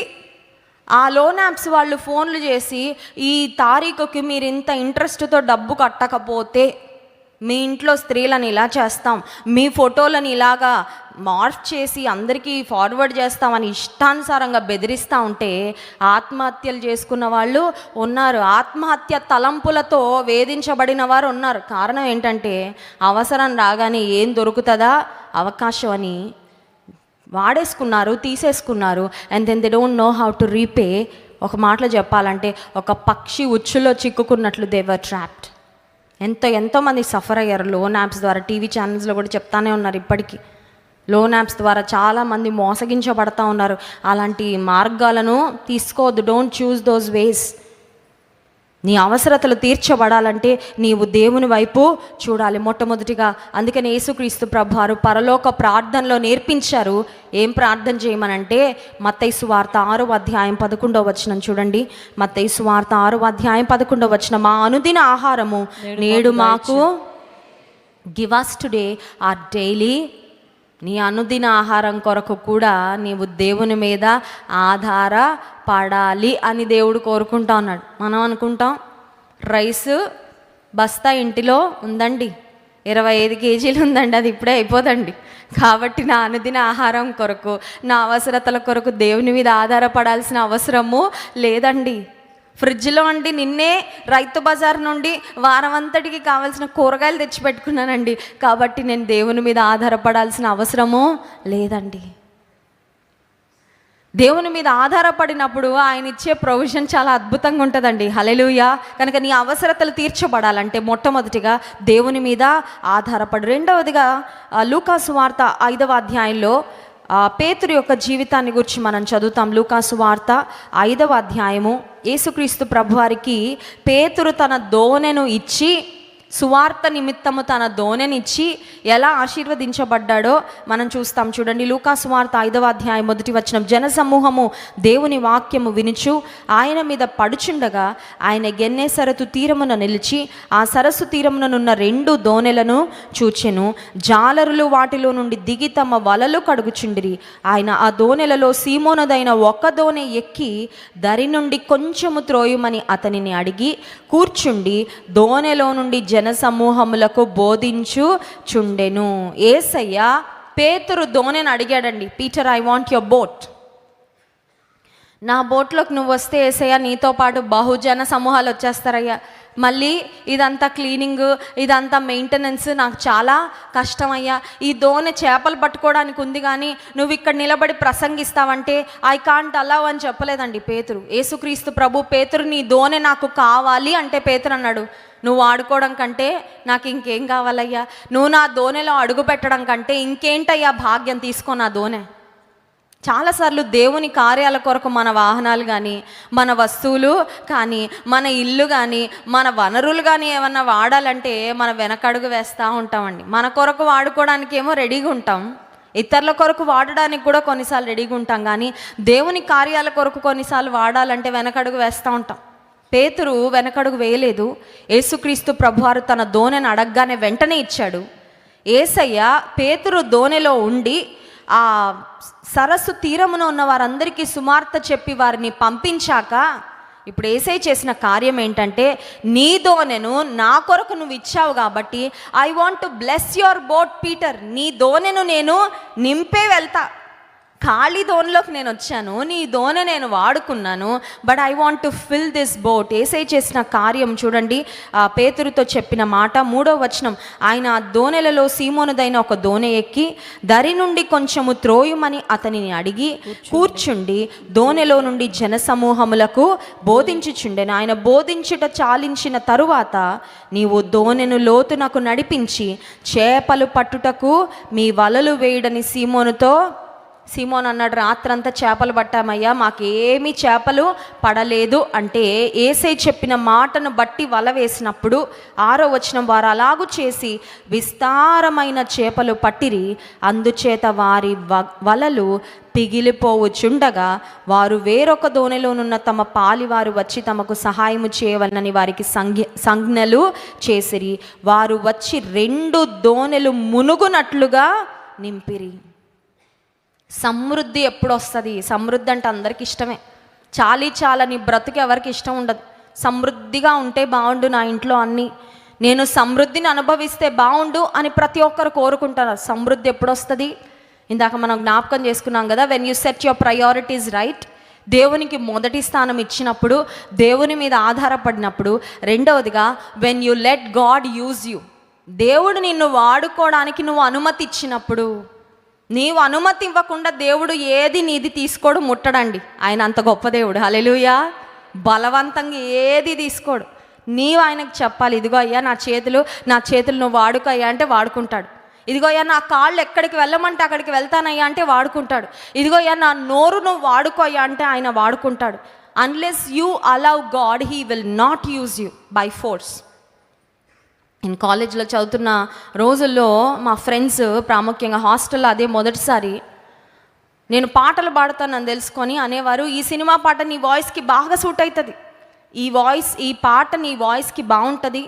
A: ఆ లోన్ యాప్స్ వాళ్ళు ఫోన్లు చేసి, ఈ తారీఖుకి మీరు ఇంత ఇంట్రెస్ట్తో డబ్బు కట్టకపోతే మీ ఇంట్లో స్త్రీలను ఇలా చేస్తాం, మీ ఫోటోలను ఇలాగా మార్ఫ్ చేసి అందరికీ ఫార్వర్డ్ చేస్తామని ఇష్టానుసారంగా బెదిరిస్తూ ఉంటే ఆత్మహత్యలు చేసుకున్న వాళ్ళు ఉన్నారు, ఆత్మహత్య తలంపులతో వేధించబడిన వారు ఉన్నారు. కారణం ఏంటంటే అవసరం రాగానే ఏం దొరుకుతుందా అవకాశం అని వాడేసుకున్నారు, తీసేసుకున్నారు. And then they don't know how to repay. ఒక మాటలో చెప్పాలంటే ఒక పక్షి ఉచ్చులో చిక్కుకున్నట్లు దే వర్ ట్రాప్డ్. ఎంతోమంది సఫర్ అయ్యారు లోన్ యాప్స్ ద్వారా. టీవీ ఛానల్స్లో కూడా చెప్తానే ఉన్నారు ఇప్పటికీ. లోన్ యాప్స్ ద్వారా చాలామంది మోసగించబడతా ఉన్నారు. అలాంటి మార్గాలను తీసుకోవద్దు. డోంట్ చూస్ దోస్ వేస్. నీ అవసరతలు తీర్చబడాలంటే నీవు దేవుని వైపు చూడాలి మొట్టమొదటిగా. అందుకని యేసుక్రీస్తు ప్రభువారు పరలోక ప్రార్థనలో నేర్పించారు. ఏం ప్రార్థన చేయమనంటే మత్తయి సువార్త 6వ అధ్యాయం 11వ వచనం చూడండి. మత్తయి సువార్త 6వ అధ్యాయం 11వ వచనం, మా అనుదిన ఆహారము నేడు మాకు give us today our daily. నీ అనుదిన ఆహారం కొరకు కూడా నీవు దేవుని మీద ఆధారపడాలి అని దేవుడు కోరుకుంటా ఉన్నాడు. మనం అనుకుంటాం రైస్ బస్తా ఇంటిలో ఉందండి, 25 కేజీలు ఉందండి, అది ఇప్పుడే అయిపోదండి. కాబట్టి నా అనుదిన ఆహారం కొరకు, నా అవసరతల కొరకు దేవుని మీద ఆధారపడాల్సిన అవసరము లేదండి. ఫ్రిడ్జ్లో అండి నిన్నే రైతు బజార్ నుండి వారం అంతటికి కావాల్సిన కూరగాయలు తెచ్చిపెట్టుకున్నానండి, కాబట్టి నేను దేవుని మీద ఆధారపడాల్సిన అవసరము లేదండి. దేవుని మీద ఆధారపడినప్పుడు ఆయన ఇచ్చే ప్రొవిజన్ చాలా అద్భుతంగా ఉంటుందండి. హల్లెలూయా. కనుక నీ అవసరతలు తీర్చబడాలంటే మొట్టమొదటిగా దేవుని మీద ఆధారపడు. రెండవదిగా లూకాసు వార్త 5వ అధ్యాయంలో పేతురు యొక్క జీవితాన్ని గురించి మనం చదువుతాం. లూకాసు వార్త 5వ అధ్యాయము. యేసుక్రీస్తు ప్రభువారికి పేతురు తన దోణెను ఇచ్చి సువార్త నిమిత్తము తన దోణెనిచ్చి ఎలా ఆశీర్వదించబడ్డాడో మనం చూస్తాం. చూడండి, లూకా సువార్త 5వ అధ్యాయం 1వ వచనం. జనసమూహము దేవుని వాక్యము వినుచు ఆయన మీద పడుచుండగా ఆయన గెన్నేసరతు తీరమున నిలిచి ఆ సరస్సు తీరముననున్న 2 దోణెలను చూచెను. జాలరులు వాటిలో నుండి దిగి తమ వలలు కడుగుచుండిరి. ఆయన ఆ దోణెలలో సీమోనదైన ఒక దోణె ఎక్కి దరి నుండి కొంచెము త్రోయుమని అతనిని అడిగి కూర్చుండి దోణెలో నుండి జనసమూహములకు బోధించుచుండెను. యేసయ్య పేతురు దోణెను అడిగాడండి, Peter, I want your boat. నా బోట్లోకి నువ్వు వస్తే యేసయ్య నీతో పాటు బహుజన సమూహాలు వచ్చేస్తారయ్యా. మళ్ళీ ఇదంతా క్లీనింగ్, ఇదంతా మెయింటెనెన్స్ నాకు చాలా కష్టమయ్యా. ఈ దోణె చేపలు పట్టుకోవడానికి ఉంది, కానీ నువ్వు ఇక్కడ నిలబడి ప్రసంగిస్తావంటే ఐ కాంట్ అలౌ అని చెప్పలేదండి పేతురు. యేసుక్రీస్తు ప్రభు, పేతురు నీ దోణె నాకు కావాలి అంటే పేతురు అన్నాడు, నువ్వు ఆడుకోవడం కంటే నాకు ఇంకేం కావాలయ్యా, నువ్వు నా దోణెలో అడుగు పెట్టడం కంటే ఇంకేంటయ్యా భాగ్యం, తీసుకో నా దోణె. చాలాసార్లు దేవుని కార్యాల కొరకు మన వాహనాలు కానీ, మన వస్తువులు కానీ, మన ఇల్లు కానీ, మన వనరులు కానీ ఏమన్నా వాడాలంటే మనం వెనకడుగు వేస్తూ ఉంటామండి. మన కొరకు వాడుకోవడానికి ఏమో రెడీగా ఉంటాం, ఇతరుల కొరకు వాడడానికి కూడా కొన్నిసార్లు రెడీగా ఉంటాం, కానీ దేవుని కార్యాల కొరకు కొన్నిసార్లు వాడాలంటే వెనకడుగు వేస్తూ ఉంటాం. పేతురు వెనకడుగు వేయలేదు. యేసుక్రీస్తు ప్రభువారు తన దోణెను అడగగానే వెంటనే ఇచ్చాడు. యేసయ్య పేతురు దోణెలో ఉండి ఆ సరస్సు తీరమున ఉన్న వారందరికీ సువార్త చెప్పి వారిని పంపించాక ఇప్పుడు యేసయ్య చేసిన కార్యం ఏంటంటే, నీ దోణెను నా కొరకు నువ్వు ఇచ్చావు కాబట్టి I want to bless your boat Peter. నీ దోణెను నేను నింపే వెళ్తా. ఖాళీ దోణిలోకి నేను వచ్చాను, నీ దోణె నేను వాడుకున్నాను, but I want to fill this boat. యేసయ్య చేసిన కార్యం చూడండి, పేతురుతో చెప్పిన మాట 3వ వచనం. ఆయన ఆ దోణెలలో సీమోనుదైన ఒక దోణె ఎక్కి దరి నుండి కొంచెము త్రోయుమని అతనిని అడిగి కూర్చుండి దోణెలో నుండి జనసమూహములకు బోధించుచుండెను. ఆయన బోధించుట చాలించిన తరువాత, నీవు దోణెను లోతునకు నడిపించి చేపలు పట్టుటకు మీ వలలు వేయడని సీమోన్ అన్నాడు, రాత్రంతా చేపలు పట్టామయ్యా, మాకేమీ చేపలు పడలేదు అంటే యేసయ్య చెప్పిన మాటను బట్టి వల వేసినప్పుడు 6వ వచనం, వారు అలాగు చేసి విస్తారమైన చేపలు పట్టిరి, అందుచేత వారి వలలు పిగిలిపోవచ్చుండగా వారు వేరొక దోణెలోనున్న తమ పాలివారు వచ్చి తమకు సహాయము చేయవలనని వారికి సంజ్ఞలు చేసిరి. వారు వచ్చి 2 దోణెలు మునుగునట్లుగా నింపిరి. సమృద్ధి ఎప్పుడు వస్తుంది? సమృద్ధి అంటే అందరికి ఇష్టమే. చాలని బ్రతుకు ఎవరికి ఇష్టం ఉండదు. సమృద్ధిగా ఉంటే బాగుండు నా ఇంట్లో అన్నీ, నేను సమృద్ధిని అనుభవిస్తే బాగుండు అని ప్రతి ఒక్కరు కోరుకుంటారు. సమృద్ధి ఎప్పుడు వస్తుంది? ఇందాక మనం జ్ఞాపకం చేసుకున్నాం కదా, when you set your priorities right. దేవునికి మొదటి స్థానం ఇచ్చినప్పుడు, దేవుని మీద ఆధారపడినప్పుడు. రెండవదిగా, when you let God use you. దేవుడు నిన్ను వాడుకోవడానికి నువ్వు అనుమతి ఇచ్చినప్పుడు. నీవు అనుమతి ఇవ్వకుండా దేవుడు ఏది నీది తీసుకోడు, ముట్టడండి. ఆయన అంత గొప్ప దేవుడు. హల్లెలూయా. బలవంతంగా ఏది తీసుకోడు. నీవు ఆయనకు చెప్పాలి, ఇదిగో అయ్యా నా చేతులు నువ్వు వాడుకో అయ్యా అంటే వాడుకుంటాడు. ఇదిగో అయ్యా నా కాళ్ళు ఎక్కడికి వెళ్ళమంటే అక్కడికి వెళ్తానయ్యా అంటే వాడుకుంటాడు. ఇదిగో అయ్యా నా నోరు నువ్వు వాడుకో అయ్యా అంటే ఆయన వాడుకుంటాడు. Unless you allow God, he will not use you by force. నేను కాలేజ్లో చదువుతున్న రోజుల్లో మా ఫ్రెండ్స్, ప్రాముఖ్యంగా హాస్టల్లో అదే మొదటిసారి నేను పాటలు పాడతానని తెలుసుకొని అనేవారు, ఈ సినిమా పాట నీ వాయిస్కి బాగా సూట్ అవుతుంది, ఈ పాట నీ వాయిస్కి బాగుంటుంది,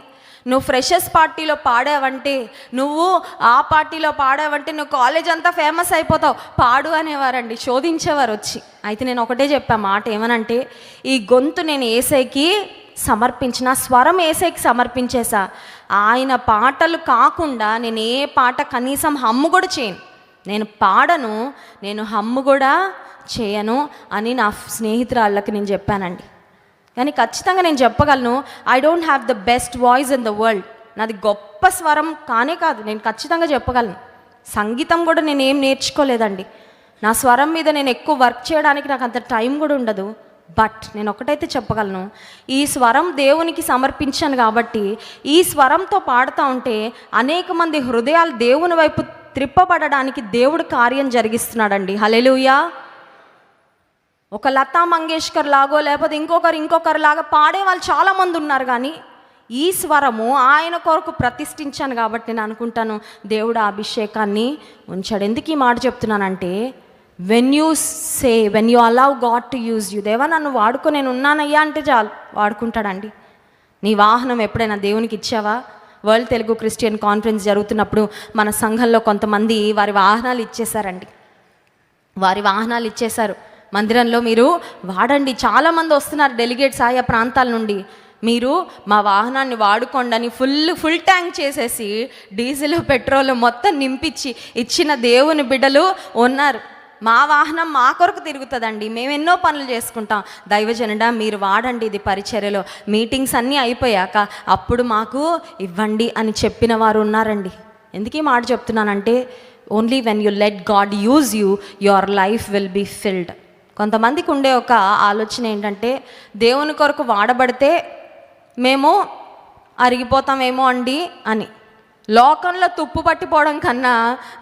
A: నువ్వు ఫ్రెషర్స్ పార్టీలో పాడావంటే, నువ్వు ఆ పార్టీలో పాడావంటే నువ్వు కాలేజ్ అంతా ఫేమస్ అయిపోతావు, పాడు అనేవారండి, శోధించేవారు వచ్చి. అయితే నేను ఒకటే చెప్పా మాట, ఏమనంటే, ఈ గొంతు నేను యేసయ్యకి సమర్పించిన, స్వరం యేసయ్యకి సమర్పించేసా. ఆయన పాటలు కాకుండా నేను ఏ పాట కనీసం హమ్ము కూడా చేయను, నేను పాడను, నేను హమ్ము కూడా చేయను అని నా స్నేహితురాళ్ళకి నేను చెప్పానండి. కానీ ఖచ్చితంగా నేను చెప్పగలను, I don't have the best voice in the world. నాది గొప్ప స్వరం కానే కాదు, నేను ఖచ్చితంగా చెప్పగలను. సంగీతం కూడా నేను ఏం నేర్చుకోలేదండి. నా స్వరం మీద నేను ఎక్కువ వర్క్ చేయడానికి నాకు అంత టైం కూడా ఉండదు. బట్ నేను ఒకటైతే చెప్పగలను, ఈ స్వరం దేవునికి సమర్పించాను కాబట్టి ఈ స్వరంతో పాడుతూ ఉంటే అనేక మంది హృదయాలు దేవుని వైపు త్రిప్పబడడానికి దేవుడు కార్యం జరిగిస్తున్నాడండి. హల్లెలూయా. ఒక లతా మంగేష్కర్ లాగో లేకపోతే ఇంకొకరు లాగా పాడే వాళ్ళు చాలామంది ఉన్నారు, కానీ ఈ స్వరము ఆయన కొరకు ప్రతిష్ఠించాను కాబట్టి నేను అనుకుంటాను దేవుడు ఆ అభిషేకాన్ని ఉంచాడు. ఎందుకు ఈ మాట చెప్తున్నానంటే, when you allow God to use you, దేవా నన్ను వాడుకో, నేను ఉన్నానయ్యా అంటే చాలు, వాడుకుంటాడండి. నీ వాహనం ఎప్పుడైనా దేవునికి ఇచ్చావా? వరల్డ్ తెలుగు క్రిస్టియన్ కాన్ఫరెన్స్ జరుగుతున్నప్పుడు మన సంఘంలో కొంతమంది వారి వాహనాలు ఇచ్చేశారండి. వారి వాహనాలు ఇచ్చేశారు. మందిరంలో మీరు వాడండి, చాలామంది వస్తున్నారు డెలిగేట్స్ ఆయా ప్రాంతాల నుండి, మీరు మా వాహనాన్ని వాడుకోండి అని ఫుల్ ట్యాంక్ చేసేసి డీజిల్ పెట్రోల్ మొత్తం నింపించి ఇచ్చిన దేవుని బిడ్డలు ఉన్నారు. మా వాహనం మా కొరకు తిరుగుతుందండి, మేము ఎన్నో పనులు చేసుకుంటాం, దైవజనుడా మీరు వాడండి ఇది పరిచర్యలో, మీటింగ్స్ అన్నీ అయిపోయాక అప్పుడు మాకు ఇవ్వండి అని చెప్పిన వారు ఉన్నారండి. ఎందుకు ఈ మాట చెప్తున్నానంటే, only when you let God use you, your life will be filled. కొంతమందికి ఉండే ఒక ఆలోచన ఏంటంటే, దేవుని కొరకు వాడబడితే మేము అరిగిపోతామేమో అండి అని. లోకంలో తుప్పు పట్టిపోవడం కన్నా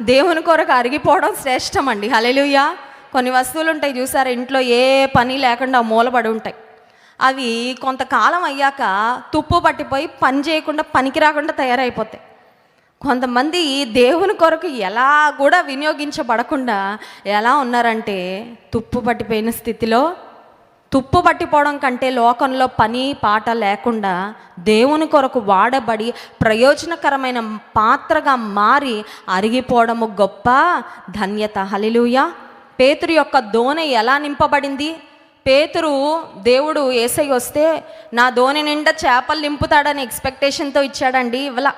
A: దేవుని కొరకు అరిగిపోవడం శ్రేష్టం అండి. హల్లెలూయా. కొన్ని వస్తువులు ఉంటాయి చూసారా, ఇంట్లో ఏ పని లేకుండా మూలబడి ఉంటాయి. అవి కొంతకాలం అయ్యాక తుప్పు పట్టిపోయి పని చేయకుండా పనికి రాకుండా తయారైపోతాయి. కొంతమంది దేవుని కొరకు ఎలా కూడా వినియోగించబడకుండా ఎలా ఉన్నారంటే, తుప్పు పట్టిపోయిన స్థితిలో, తుప్పు పట్టిపోవడం కంటే లోకంలో పని పాట లేకుండా దేవుని కొరకు వాడబడి ప్రయోజనకరమైన పాత్రగా మారి అరిగిపోవడము గొప్ప ధన్యత. హల్లెలూయా. పేతురు యొక్క దోణి ఎలా నింపబడింది? పేతురు దేవుడు యేసయ్య వస్తే నా దోణి నిండా చేపలు నింపుతాడని ఎక్స్పెక్టేషన్తో ఇచ్చాడండి. ఇవ్వలా.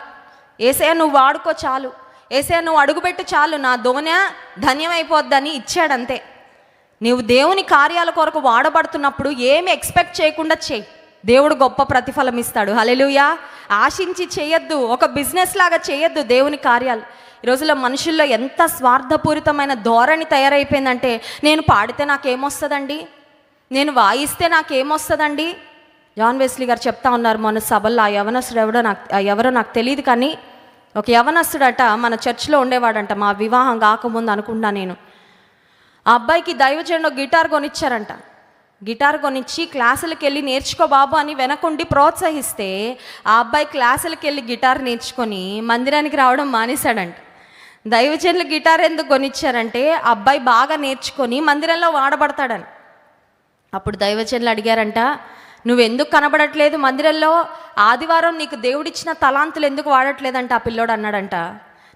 A: యేసయ్య నువ్వు వాడుకో చాలు, యేసయ్య నువ్వు అడుగుపెట్టు చాలు, నా దోణి ధన్యమైపోద్దని ఇచ్చాడంతే. నీవు దేవుని కార్యాల కొరకు వాడబడుతున్నప్పుడు ఏమి ఎక్స్పెక్ట్ చేయకుండా చేయి, దేవుడు గొప్ప ప్రతిఫలం ఇస్తాడు. హల్లెలూయా. ఆశించి చేయొద్దు, ఒక బిజినెస్ లాగా చేయొద్దు దేవుని కార్యాలు. ఈ రోజుల్లో మనుషుల్లో ఎంత స్వార్థపూరితమైన ధోరణి తయారైపోయిందంటే, నేను పాడితే నాకేమొస్తుందండి, నేను వాయిస్తే నాకేమొస్తుందండి. జాన్ వెస్లీ గారు చెప్తా ఉన్నారు మొన్న సభల్లో, ఆ యవనస్తుడు ఎవరో నాకు తెలియదు, కానీ ఒక యవనస్తుడట మన చర్చ్లో ఉండేవాడంట. మా వివాహం కాకముందు అనుకుంటా నేను. ఆ అబ్బాయికి దైవజనుడు గిటార్ కొనిచ్చారంట. గిటార్ కొనిచ్చి క్లాసులకు వెళ్ళి నేర్చుకో బాబు అని వెనకుండి ప్రోత్సహిస్తే ఆ అబ్బాయి క్లాసులకు వెళ్ళి గిటార్ నేర్చుకొని మందిరానికి రావడం మానేశాడంట. దైవజనులు గిటార్ ఎందుకు కొనిచ్చారంటే ఆ అబ్బాయి బాగా నేర్చుకొని మందిరంలో వాడబడతాడని. అప్పుడు దైవజనులు అడిగారంట, నువ్వెందుకు కనబడట్లేదు మందిరంలో, ఆదివారం నీకు దేవుడిచ్చిన తలాంతులు ఎందుకు వాడట్లేదంట. ఆ పిల్లోడు అన్నాడంట,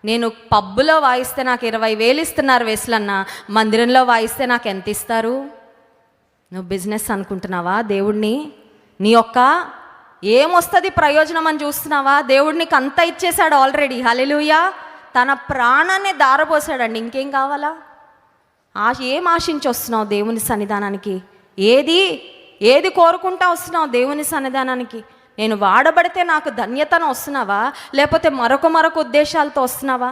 A: నేను పబ్బులో వాయిస్తే నాకు 20,000 ఇస్తున్నారు వేసులన్న, మందిరంలో వాయిస్తే నాకు ఎంత ఇస్తారు? నువ్వు బిజినెస్ అనుకుంటున్నావా దేవుడిని? నీ యొక్క ఏమొస్తుంది ప్రయోజనం అని చూస్తున్నావా? దేవుడు నీకు అంతా ఇచ్చేశాడు ఆల్రెడీ. హల్లెలూయా. తన ప్రాణాన్ని దారపోసాడండి, ఇంకేం కావాలా? ఏం ఆశించి వస్తున్నావు దేవుని సన్నిధానానికి? ఏది కోరుకుంటా వస్తున్నావు దేవుని సన్నిధానానికి? నేను వాడబడితే నాకు ధన్యతను వస్తున్నావా, లేకపోతే మరొక ఉద్దేశాలతో వస్తున్నావా?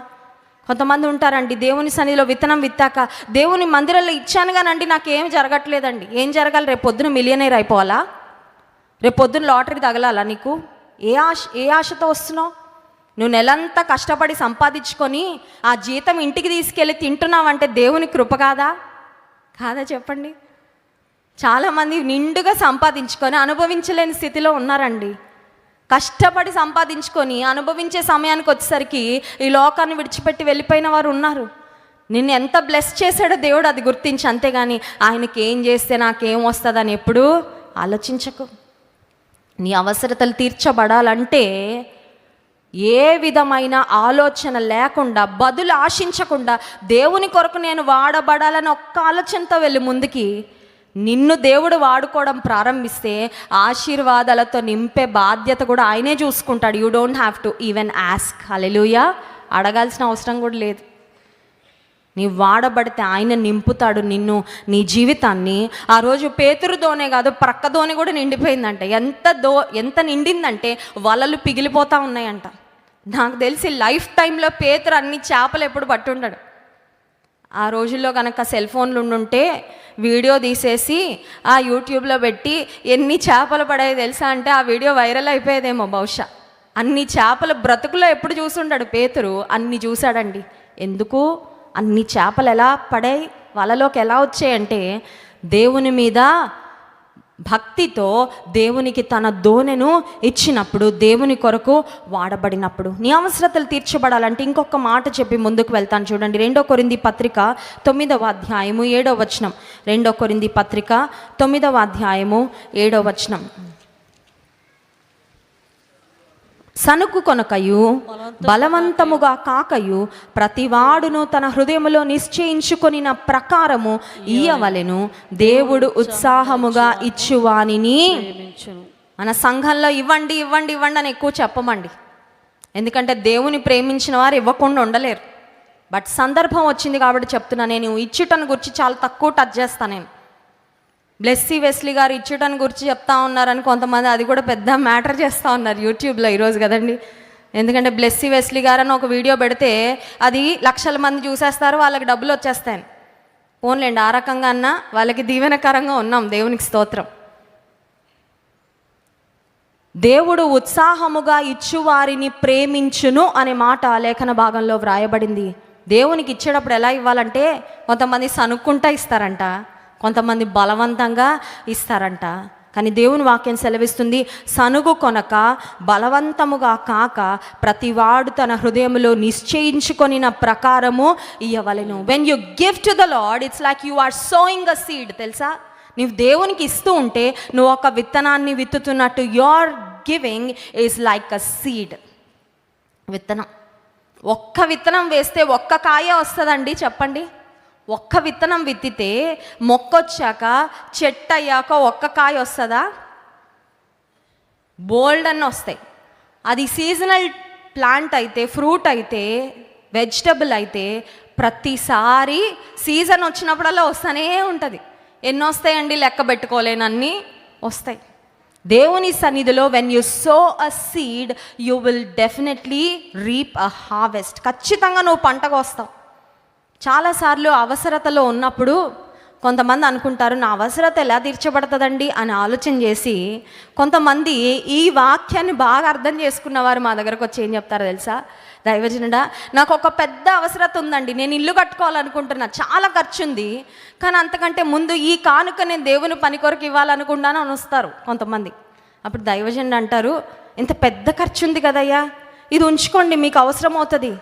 A: కొంతమంది ఉంటారండి, దేవుని సన్నిధిలో విత్తనం విత్తాక దేవుని మందిరంలో ఇచ్చాను కానండి నాకేం జరగట్లేదండి. ఏం జరగాలి? రేపు పొద్దున మిలియనీర్ అయిపోవాలా? రేపు పొద్దున లాటరీ తగలాలా నీకు? ఏ ఆశతో వస్తున్నావు? నువ్వు నెలంతా కష్టపడి సంపాదించుకొని ఆ జీతం ఇంటికి తీసుకెళ్ళి తింటున్నావంటే దేవుని కృప కాదా చెప్పండి. చాలామంది నిండుగా సంపాదించుకొని అనుభవించలేని స్థితిలో ఉన్నారండి. కష్టపడి సంపాదించుకొని అనుభవించే సమయానికి వచ్చేసరికి ఈ లోకాన్ని విడిచిపెట్టి వెళ్ళిపోయిన వారు ఉన్నారు. నిన్ను ఎంత బ్లెస్ చేశాడో దేవుడు అది గుర్తించి, అంతేగాని ఆయనకి ఏం చేస్తే నాకేం వస్తుందని ఎప్పుడూ ఆలోచించకు. నీ అవసరతలు తీర్చబడాలంటే ఏ విధమైన ఆలోచన లేకుండా, బదులు ఆశించకుండా దేవుని కొరకు నేను వాడబడాలని ఒక్క ఆలోచనతో వెళ్ళి ముందుకి నిన్ను దేవుడు వాడుకోవడం ప్రారంభిస్తే ఆశీర్వాదాలతో నింపే బాధ్యత కూడా ఆయనే చూసుకుంటాడు. You don't have to even ask. Hallelujah. అడగాల్సిన అవసరం కూడా లేదు. నీ వాడబడితే ఆయన నింపుతాడు నిన్ను, నీ జీవితాన్ని. ఆ రోజు పేతురుదోనే కాదు, ప్రక్కదోని కూడా నిండిపోయిందంట. ఎంత నిండిందంటే వలలు పిగిలిపోతూ ఉన్నాయంట. నాకు తెలిసి లైఫ్ టైంలో పేతురు అన్ని చేపలు ఎప్పుడు పట్టుండడు. ఆ రోజుల్లో కనుక సెల్ ఫోన్లు ఉండుంటే వీడియో తీసేసి ఆ యూట్యూబ్లో పెట్టి ఎన్ని చేపలు పడాయి తెలుసా అంటే ఆ వీడియో వైరల్ అయిపోయేదేమో బహుశా. అన్ని చేపల బ్రతుకులో ఎప్పుడు చూసుంటాడు పేతురు, అన్ని చూశాడండి. ఎందుకు? అన్ని చేపలు ఎలా పడాయి, వలలోకి ఎలా వచ్చాయంటే దేవుని మీద భక్తితో దేవునికి తన దోనెను ఇచ్చినప్పుడు, దేవుని కొరకు వాడబడినప్పుడు. నీ అవసరతలు తీర్చబడాలంటే ఇంకొక మాట చెప్పి ముందుకు వెళ్తాను చూడండి. 2 కొరింథీ పత్రిక 9వ అధ్యాయము 7వ వచనం. 2 కొరింథీ పత్రిక 9వ అధ్యాయము 7వ వచనం. సనుకు కొనకయు బలవంతముగా కాకయు ప్రతివాడును తన హృదయములో నిశ్చయించుకొనిన ప్రకారము ఇయ్యవలెను, దేవుడు ఉత్సాహముగా ఇచ్చువానిని. మన సంఘంలో ఇవ్వండి ఇవ్వండి ఇవ్వండి అని ఎక్కువ చెప్పమండి, ఎందుకంటే దేవుని ప్రేమించిన వారు ఇవ్వకుండా ఉండలేరు. బట్ సందర్భం వచ్చింది కాబట్టి చెప్తున్నా. నేను ఇచ్చుటను గురించి చాలా తక్కువ టచ్ చేస్తాను. నేను బ్లెస్సీ వెస్లీ గారు ఇచ్చుటని గురించి చెప్తా ఉన్నారని కొంతమంది అది కూడా పెద్ద మ్యాటర్ చేస్తూ ఉన్నారు యూట్యూబ్లో ఈరోజు కదండి. ఎందుకంటే బ్లెస్సీ వెస్లీ గారు అని ఒక వీడియో పెడితే అది లక్షల మంది చూసేస్తారు, వాళ్ళకి డబ్బులు వచ్చేస్తాయి. పోన్లేండి, ఆ రకంగా అన్నా వాళ్ళకి దీవెనకరంగా ఉన్నాం, దేవునికి స్తోత్రం. దేవుడు ఉత్సాహముగా ఇచ్చువారిని ప్రేమించును అనే మాట లేఖన భాగంలో వ్రాయబడింది. దేవునికి ఇచ్చేటప్పుడు ఎలా ఇవ్వాలంటే, కొంతమంది సనుక్కుంటా ఇస్తారంట, కొంతమంది బలవంతంగా ఇస్తారంట. కానీ దేవుని వాక్యం సెలవిస్తుంది, సనుగు కొనక బలవంతముగా కాక ప్రతివాడు తన హృదయములో నిశ్చయించుకొనిన ప్రకారము ఇయ్యవలెను. When you give to the Lord, it's like you are sowing a seed. తెలుసా, నువ్వు దేవునికి ఇస్తూ ఉంటే నువ్వు ఒక విత్తనాన్ని విత్తుతున్నట్టు. Your giving is like a seed. విత్తనం, ఒక్క విత్తనం వేస్తే ఒక్క కాయ వస్తుందండి చెప్పండి. ఒక్క విత్తనం విత్తితే మొక్కొచ్చాక చెట్టు అయ్యాక ఒక్క కాయ వస్తుందా? బోల్డ్ అన్న వస్తాయి. అది సీజనల్ ప్లాంట్ అయితే, ఫ్రూట్ అయితే, వెజిటబుల్ అయితే ప్రతిసారి సీజన్ వచ్చినప్పుడల్లా వస్తూనే ఉంటుంది. ఎన్ని వస్తాయండి లెక్క పెట్టుకోలేనన్ని వస్తాయి. దేవుని సన్నిధిలో when you so a seed you will definitely reap a harvest. ఖచ్చితంగా నువ్వు పంటకు వస్తావు. చాలాసార్లు అవసరతలో ఉన్నప్పుడు కొంతమంది అనుకుంటారు, నా అవసరత ఎలా తీర్చబడుతుందండి అని ఆలోచన చేసి, కొంతమంది ఈ వాక్యాన్ని బాగా అర్థం చేసుకున్నవారు మా దగ్గరకు వచ్చి ఏం చెప్తారో తెలుసా? దైవజనుడా, నాకు ఒక పెద్ద అవసరత ఉందండి, నేను ఇల్లు కట్టుకోవాలనుకుంటున్నా, చాలా ఖర్చు ఉంది, కానీ అంతకంటే ముందు ఈ కానుక నేను దేవుని పని కొరకు ఇవ్వాలనుకుంటాను అని వస్తారు కొంతమంది. అప్పుడు దైవజనుడు అంటారు, ఇంత పెద్ద ఖర్చు ఉంది కదయ్యా, ఇది ఉంచుకోండి, మీకు అవసరం అవుతుంది.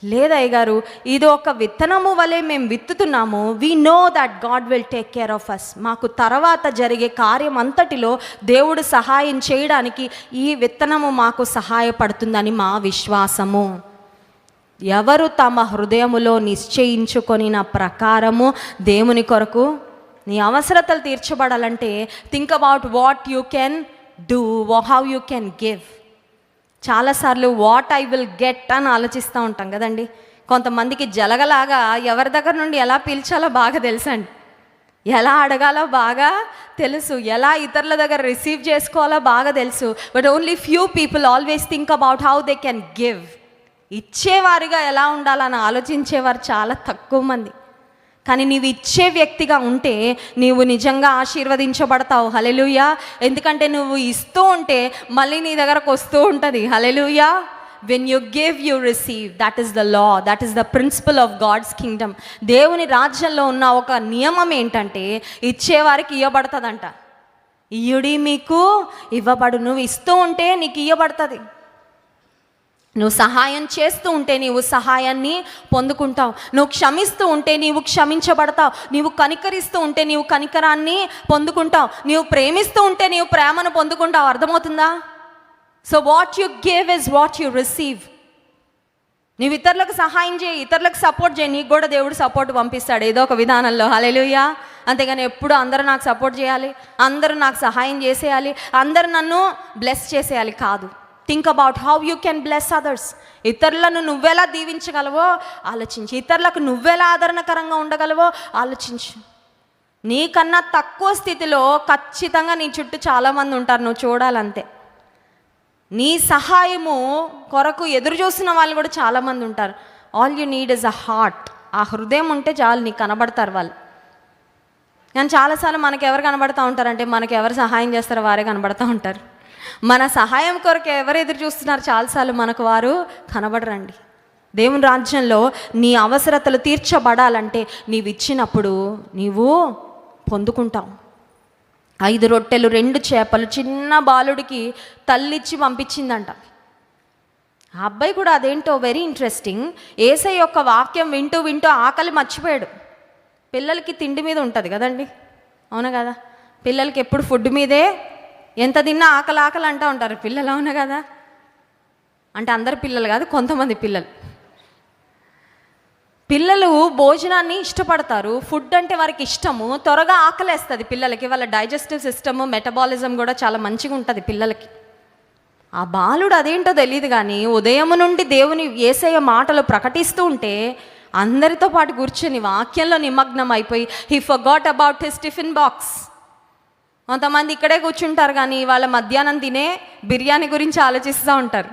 A: లేదయ్య గారు, ఇది ఒక విత్తనము వలె మేము విత్తుతున్నాము. We know that God will take care of us. మాకు తర్వాత జరిగే కార్యం అంతటిలో దేవుడు సహాయం చేయడానికి ఈ విత్తనము మాకు సహాయపడుతుందని మా విశ్వాసము. ఎవరు తమ హృదయములో నిశ్చయించుకొనిన ప్రకారము దేవుని కొరకు. నీ అవసరతలు తీర్చబడాలంటే think about what you can do, how you can give. చాలాసార్లు వాట్ ఐ విల్ గెట్ అని ఆలోచిస్తూ ఉంటాం కదండి. కొంతమందికి జలగలాగా ఎవరి దగ్గర నుండి ఎలా పిలిచాలో బాగా తెలుసండి, ఎలా అడగాలో బాగా తెలుసు, ఎలా ఇతరుల దగ్గర రిసీవ్ చేసుకోవాలో బాగా తెలుసు. But only few people always think about how they can give. ఇచ్చేవారిగా ఎలా ఉండాలని ఆలోచించేవారు చాలా తక్కువ మంది. కానీ నీవు ఇచ్చే వ్యక్తిగా ఉంటే నీవు నిజంగా ఆశీర్వదించబడతావు. హల్లెలూయా. ఎందుకంటే నువ్వు ఇస్తూ ఉంటే మళ్ళీ నీ దగ్గరకు వస్తూ ఉంటుంది. Hallelujah. When you give you receive. That is the law, that is the principle of God's kingdom. దేవుని రాజ్యంలో ఉన్న ఒక నియమం ఏంటంటే, ఇచ్చేవారికి ఇవ్వబడుతుందంట. ఇయ్యుడి మీకు ఇవ్వబడు. నువ్వు ఇస్తూ ఉంటే నీకు ఇవ్వబడుతుంది. నువ్వు సహాయం చేస్తూ ఉంటే నీవు సహాయాన్ని పొందుకుంటావు. నువ్వు క్షమిస్తూ ఉంటే నీవు క్షమించబడతావు. నీవు కనికరిస్తూ ఉంటే నీవు కనికరాన్ని పొందుకుంటావు. నీవు ప్రేమిస్తూ ఉంటే నీవు ప్రేమను పొందుకుంటావు. అర్థమవుతుందా? So what you give is what you receive. నీవు ఇతరులకు సహాయం చేయి, ఇతరులకు సపోర్ట్ చేయి, నీకు కూడా దేవుడు సపోర్ట్ పంపిస్తాడు ఏదో ఒక విధానంలో. హల్లెలూయా. అంతేగాని ఎప్పుడు అందరూ నాకు సపోర్ట్ చేయాలి, అందరూ నాకు సహాయం చేసేయాలి, అందరూ నన్ను బ్లెస్ చేసేయాలి కాదు. Think about how you can bless others. ఇతరులను నువ్వెలా దీవించగలవో ఆలోచించు. ఇతరులకు నువ్వెలా ఆదరణకరంగా ఉండగలవో ఆలోచించు. నీకన్నా తక్కువ స్థితిలో ఖచ్చితంగా నీ చుట్టూ చాలామంది ఉంటారు, నువ్వు చూడాలంతే. నీ సహాయము కొరకు ఎదురు చూస్తున్న వాళ్ళు కూడా చాలామంది ఉంటారు. All you need is a heart. ఆ హృదయం ఉంటే చాలు, నీకు కనబడతారు వాళ్ళు. కానీ చాలాసార్లు మనకు ఎవరు కనబడుతూ ఉంటారంటే, మనకు ఎవరు సహాయం చేస్తారో వారే కనబడుతూ ఉంటారు. మన సహాయం కొరకు ఎవరు ఎదురు చూస్తున్నారు చాలాసార్లు మనకు వారు కనబడరండి. దేవుని రాజ్యంలో నీ అవసరతలు తీర్చబడాలంటే నీవు ఇచ్చినప్పుడు నీవు పొందుకుంటావు. 5 రొట్టెలు 2 చేపలు చిన్న బాలుడికి తల్లిచ్చి పంపించిందంట. ఆ అబ్బాయి కూడా అదేంటో వెరీ ఇంట్రెస్టింగ్, యేసయ్య యొక్క వాక్యం వింటూ వింటూ ఆకలి మర్చిపోయాడు. పిల్లలకి తిండి మీద ఉంటుంది కదండి, అవునా కదా? పిల్లలకి ఎప్పుడు ఫుడ్ మీదే, ఎంత తిన్నా ఆకలి ఆకలి అంటూ ఉంటారు పిల్లలు, అవునా కదా? అంటే అందరు పిల్లలు కాదు, కొంతమంది పిల్లలు భోజనాన్ని ఇష్టపడతారు. ఫుడ్ అంటే వారికి ఇష్టము, త్వరగా ఆకలేస్తుంది పిల్లలకి. వాళ్ళ డైజెస్టివ్ సిస్టమ్, మెటబాలిజం కూడా చాలా మంచిగా ఉంటుంది పిల్లలకి. ఆ బాలుడు అదేంటో తెలియదు కానీ ఉదయం నుండి దేవుని యేసయ్య మాటలు ప్రకటిస్తూ ఉంటే అందరితో పాటు కూర్చొని వాక్యంలో నిమగ్నం అయిపోయి he forgot about his tiffin box. కొంతమంది ఇక్కడే కూర్చుంటారు కానీ వాళ్ళ మధ్యాహ్నం తినే బిర్యానీ గురించి ఆలోచిస్తూ ఉంటారు,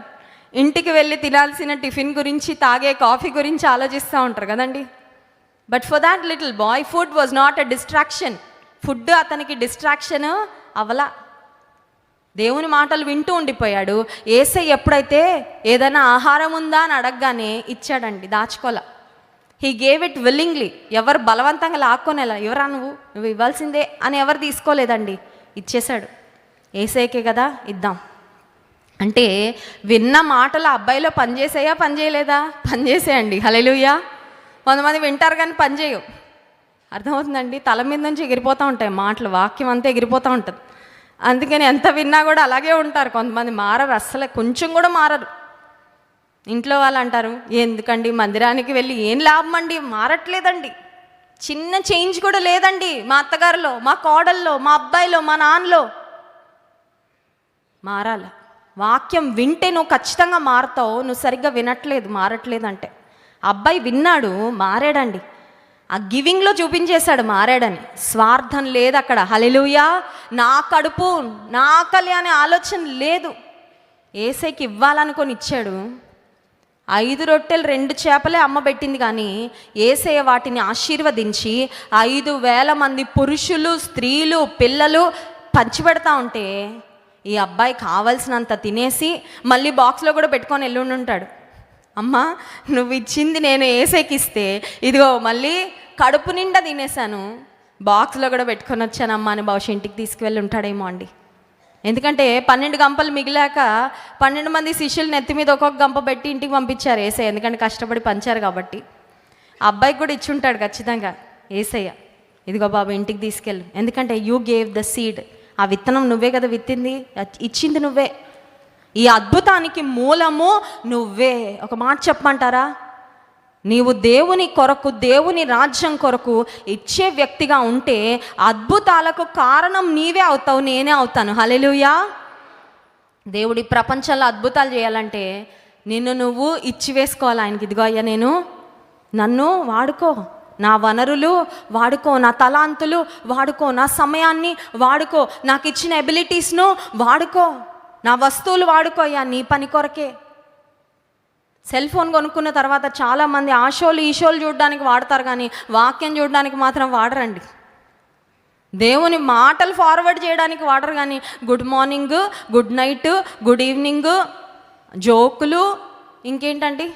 A: ఇంటికి వెళ్ళి తినాల్సిన టిఫిన్ గురించి, తాగే కాఫీ గురించి ఆలోచిస్తూ ఉంటారు కదండి. But for that little boy food was not a distraction. Food అతనికి డిస్ట్రాక్షన్ అవలా. దేవుని మాటలు వింటూ ఉండిపోయాడు. యేసయ్య ఎప్పుడైతే ఏదైనా ఆహారం ఉందా అని అడగగానే ఇచ్చాడండి, దాచుకోలే. He gave it willingly. ఎవరు బలవంతంగా లాక్కొనేలా, ఎవరా నువ్వు ఇవ్వాల్సిందే అని ఎవరు తీసుకోలేదండి, ఇచ్చేశాడు. యేసయ్యకే కదా ఇద్దాం అంటే విన్న మాటలు అబ్బాయిలో పనిచేసాయా, పనిచేయలేదా? పనిచేసేయండి. హల్లెలూయా. కొంతమంది వింటారు కానీ పనిచేయవు. అర్థమవుతుందండి? తల మీద నుంచి ఎగిరిపోతూ ఉంటాయి మాటలు, వాక్యం అంతా ఎగిరిపోతూ ఉంటుంది. అందుకని ఎంత విన్నా కూడా అలాగే ఉంటారు. కొంతమంది మారరు, అస్సలే కొంచెం కూడా మారరు. ఇంట్లో వాళ్ళు అంటారు, ఎందుకండి మందిరానికి వెళ్ళి ఏం లాభం అండి, మారట్లేదండి, చిన్న చేంజ్ కూడా లేదండి మా అత్తగారిలో, మా కోడల్లో, మా అబ్బాయిలో, మా నాన్నలో. మారాలి. వాక్యం వింటే నువ్వు ఖచ్చితంగా మారుతావు. నువ్వు సరిగ్గా వినట్లేదు, మారట్లేదంటే. అబ్బాయి విన్నాడు, మారాడండి. ఆ గివింగ్లో చూపించేశాడు మారాడని. స్వార్థం లేదు అక్కడ. హల్లెలూయా. నా కడుపు నా ఆకలి అనే ఆలోచన లేదు. యేసయ్యకి ఇవ్వాలనుకొని ఇచ్చాడు. 5 రొట్టెలు 2 చేపలే అమ్మ పెట్టింది కానీ యేసయ్య వాటిని ఆశీర్వదించి 5,000 మంది పురుషులు, స్త్రీలు, పిల్లలు పంచిపెడతా ఉంటే ఈ అబ్బాయి కావలసినంత తినేసి మళ్ళీ బాక్స్లో కూడా పెట్టుకొని వెళ్ళి ఉంటాడు. అమ్మ నువ్వు ఇచ్చింది నేను యేసయ్యకి ఇస్తే ఇదిగో మళ్ళీ కడుపు నిండా తినేసాను, బాక్స్లో కూడా పెట్టుకొని వచ్చానమ్మా అని బహుశా ఇంటికి తీసుకువెళ్ళి ఉంటాడేమో అండి. ఎందుకంటే 12 గంపలు మిగిలాక 12 మంది శిష్యులు నెత్తి మీద ఒక్కొక్క గంప పెట్టి ఇంటికి పంపించారు యేసయ్య, ఎందుకంటే కష్టపడి పంచారు కాబట్టి. ఆ అబ్బాయికి కూడా ఇచ్చుంటాడు ఖచ్చితంగా యేసయ్య, ఇదిగో బాబు ఇంటికి తీసుకెళ్ళు, ఎందుకంటే యూ గేవ్ ద సీడ్. ఆ విత్తనం నువ్వే కదా విత్తింది, ఇచ్చింది నువ్వే. ఈ అద్భుతానికి మూలము నువ్వే. ఒక మాట చెప్పమంటారా? నీవు దేవుని కొరకు, దేవుని రాజ్యం కొరకు ఇచ్చే వ్యక్తిగా ఉంటే అద్భుతాలకు కారణం నీవే అవుతావు, నేనే అవుతాను. హల్లెలూయా. దేవుడి ప్రపంచంలో అద్భుతాలు చేయాలంటే నిన్ను నువ్వు ఇచ్చి వేసుకోవాలి ఆయనకి. ఇదిగో అయ్యా నన్ను వాడుకో, నా వనరులు వాడుకో, నా తలాంతులు వాడుకో, నా సమయాన్ని వాడుకో, నాకు ఇచ్చిన ఎబిలిటీస్ను వాడుకో, నా వస్తువులు వాడుకో అయ్యా నీ పని కొరకే. సెల్ ఫోన్ కొనుక్కున్న తర్వాత చాలామంది ఆ షోలు ఈ షోలు చూడడానికి వాడతారు కానీ వాక్యం చూడడానికి మాత్రం వాడరండి. దేవుని మాటలు ఫార్వర్డ్ చేయడానికి వాడరు కానీ good morning, good night, good evening, జోకులు, ఇంకేంటండి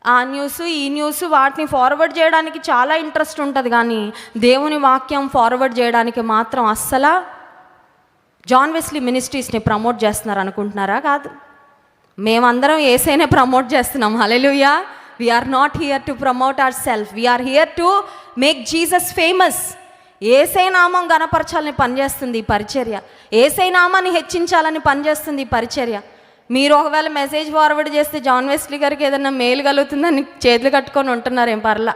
A: ఆ న్యూస్ ఈ న్యూస్, వాటిని ఫార్వర్డ్ చేయడానికి చాలా ఇంట్రెస్ట్ ఉంటుంది కానీ దేవుని వాక్యం ఫార్వర్డ్ చేయడానికి మాత్రం అస్సలు. జాన్ వెస్లీ మినిస్ట్రీస్ని ప్రమోట్ చేస్తున్నారు అనుకుంటున్నారా? కాదు, మేమందరం యేసయ్యనే ప్రమోట్ చేస్తున్నాం. Hallelujah. We are not here to promote our self, we are here to make Jesus famous. Yesayya నామం గణపరచాలని పనిచేస్తుంది ఈ పరిచర్య, యేసయ్య నామాన్ని హెచ్చించాలని పనిచేస్తుంది ఈ పరిచర్య. మీరు ఒకవేళ మెసేజ్ ఫార్వర్డ్ చేస్తే జాన్ వెస్లీ గారికి ఏదైనా మేలు కలుగుతుందని చేతులు కట్టుకొని ఉంటున్నారేం, పర్లా,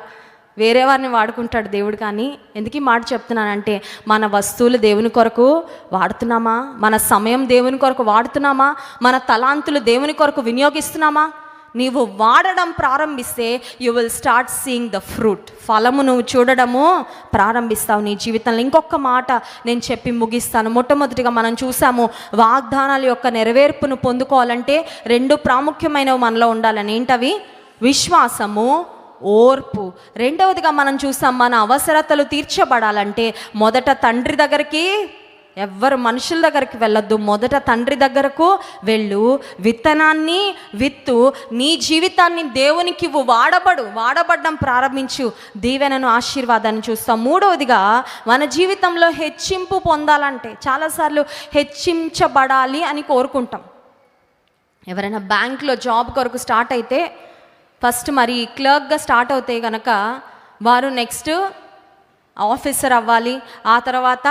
A: వేరే వారిని వాడుకుంటాడు దేవుడు. కానీ ఎందుకు ఈ మాట చెప్తున్నానంటే మన వస్తువులు దేవుని కొరకు వాడుతున్నామా? మన సమయం దేవుని కొరకు వాడుతున్నామా? మన తలాంతులు దేవుని కొరకు వినియోగిస్తున్నామా? నీవు వాడడం ప్రారంభిస్తే you will start seeing the fruit. ఫలము నువ్వు చూడడము ప్రారంభిస్తావు నీ జీవితంలో. ఇంకొక మాట నేను చెప్పి ముగిస్తాను. మొట్టమొదటిగా మనం చూసాము, వాగ్దానాల యొక్క నెరవేర్పును పొందుకోవాలంటే 2 ప్రాముఖ్యమైనవి మనలో ఉండాలని. ఏంటవి? విశ్వాసము, ఓర్పు. రెండవదిగా మనం చూసాం, మన అవసరతలు తీర్చబడాలంటే మొదట తండ్రి దగ్గరికి ఎవ్వరు మనుషుల దగ్గరికి వెళ్ళొద్దు, మొదట తండ్రి దగ్గరకు వెళ్ళు, విత్తనాన్ని విత్తు, నీ జీవితాన్ని దేవునికి వాడబడ్డం ప్రారంభించు, దీవెనను ఆశీర్వాదాన్ని చూస్తాం. మూడవదిగా, మన జీవితంలో హెచ్చింపు పొందాలంటే చాలాసార్లు హెచ్చించబడాలి అని కోరుకుంటాం. ఎవరైనా బ్యాంక్లో జాబ్ కొరకు స్టార్ట్ అయితే ఫస్ట్ మరి క్లర్క్గా స్టార్ట్ అవుతే కనుక వారు నెక్స్ట్ ఆఫీసర్ అవ్వాలి, ఆ తర్వాత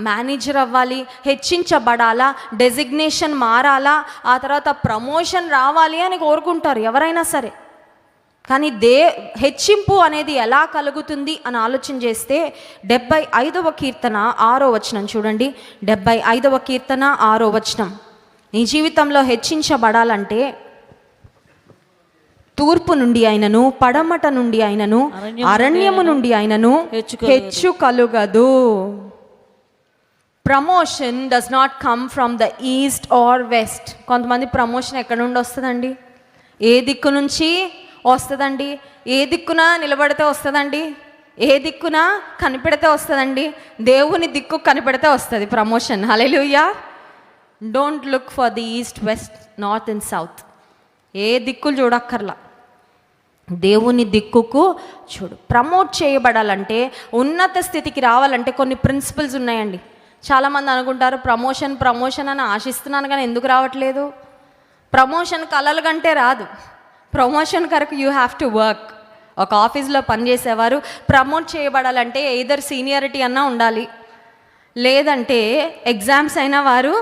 A: మేనేజర్ అవ్వాలి, హెచ్చించబడాలా, డెసిగ్నేషన్ మారాలా, ఆ తర్వాత ప్రమోషన్ రావాలి అని కోరుకుంటారు ఎవరైనా సరే. కానీ హెచ్చింపు అనేది ఎలా కలుగుతుంది అని ఆలోచన చేస్తే 75వ కీర్తన 6వ వచనం చూడండి. 75వ కీర్తన 6వ వచనం. నీ జీవితంలో హెచ్చించబడాలంటే తూర్పు నుండి అయినను, పడమట నుండి అయినను, అరణ్యము నుండి అయినను హెచ్చు కలుగదు. Promotion does not come from the east or west. కొంతమంది ప్రమోషన్ ఎక్కడ నుండి వస్తుందండి? ఏ దిక్కు నుంచి వస్తుందండి? ఏ దిక్కున నిలబడితే వస్తుందండి? ఏ దిక్కున కనిపెడితే వస్తుందండి? దేవుని దిక్కు కనిపెడితే వస్తుంది promotion. Hallelujah. Don't look for the east, west, north and south. ఏ దిక్కులు చూడక్కర్లా, దేవుని దిక్కుకు చూడు. ప్రమోట్ చేయబడాలంటే, ఉన్నత స్థితికి రావాలంటే కొన్ని ప్రిన్సిపల్స్ ఉన్నాయండి. చాలామంది అనుకుంటారు ప్రమోషన్ అని ఆశిస్తున్నాను కానీ ఎందుకు రావట్లేదు. ప్రమోషన్ కలలు కంటే రాదు. ప్రమోషన్ కొరకు యూ హ్యావ్ టు వర్క్. ఒక ఆఫీస్లో పనిచేసేవారు ప్రమోట్ చేయబడాలంటే ఎయిదర్ సీనియారిటీ అన్నా ఉండాలి, లేదంటే ఎగ్జామ్స్ అయినా వారు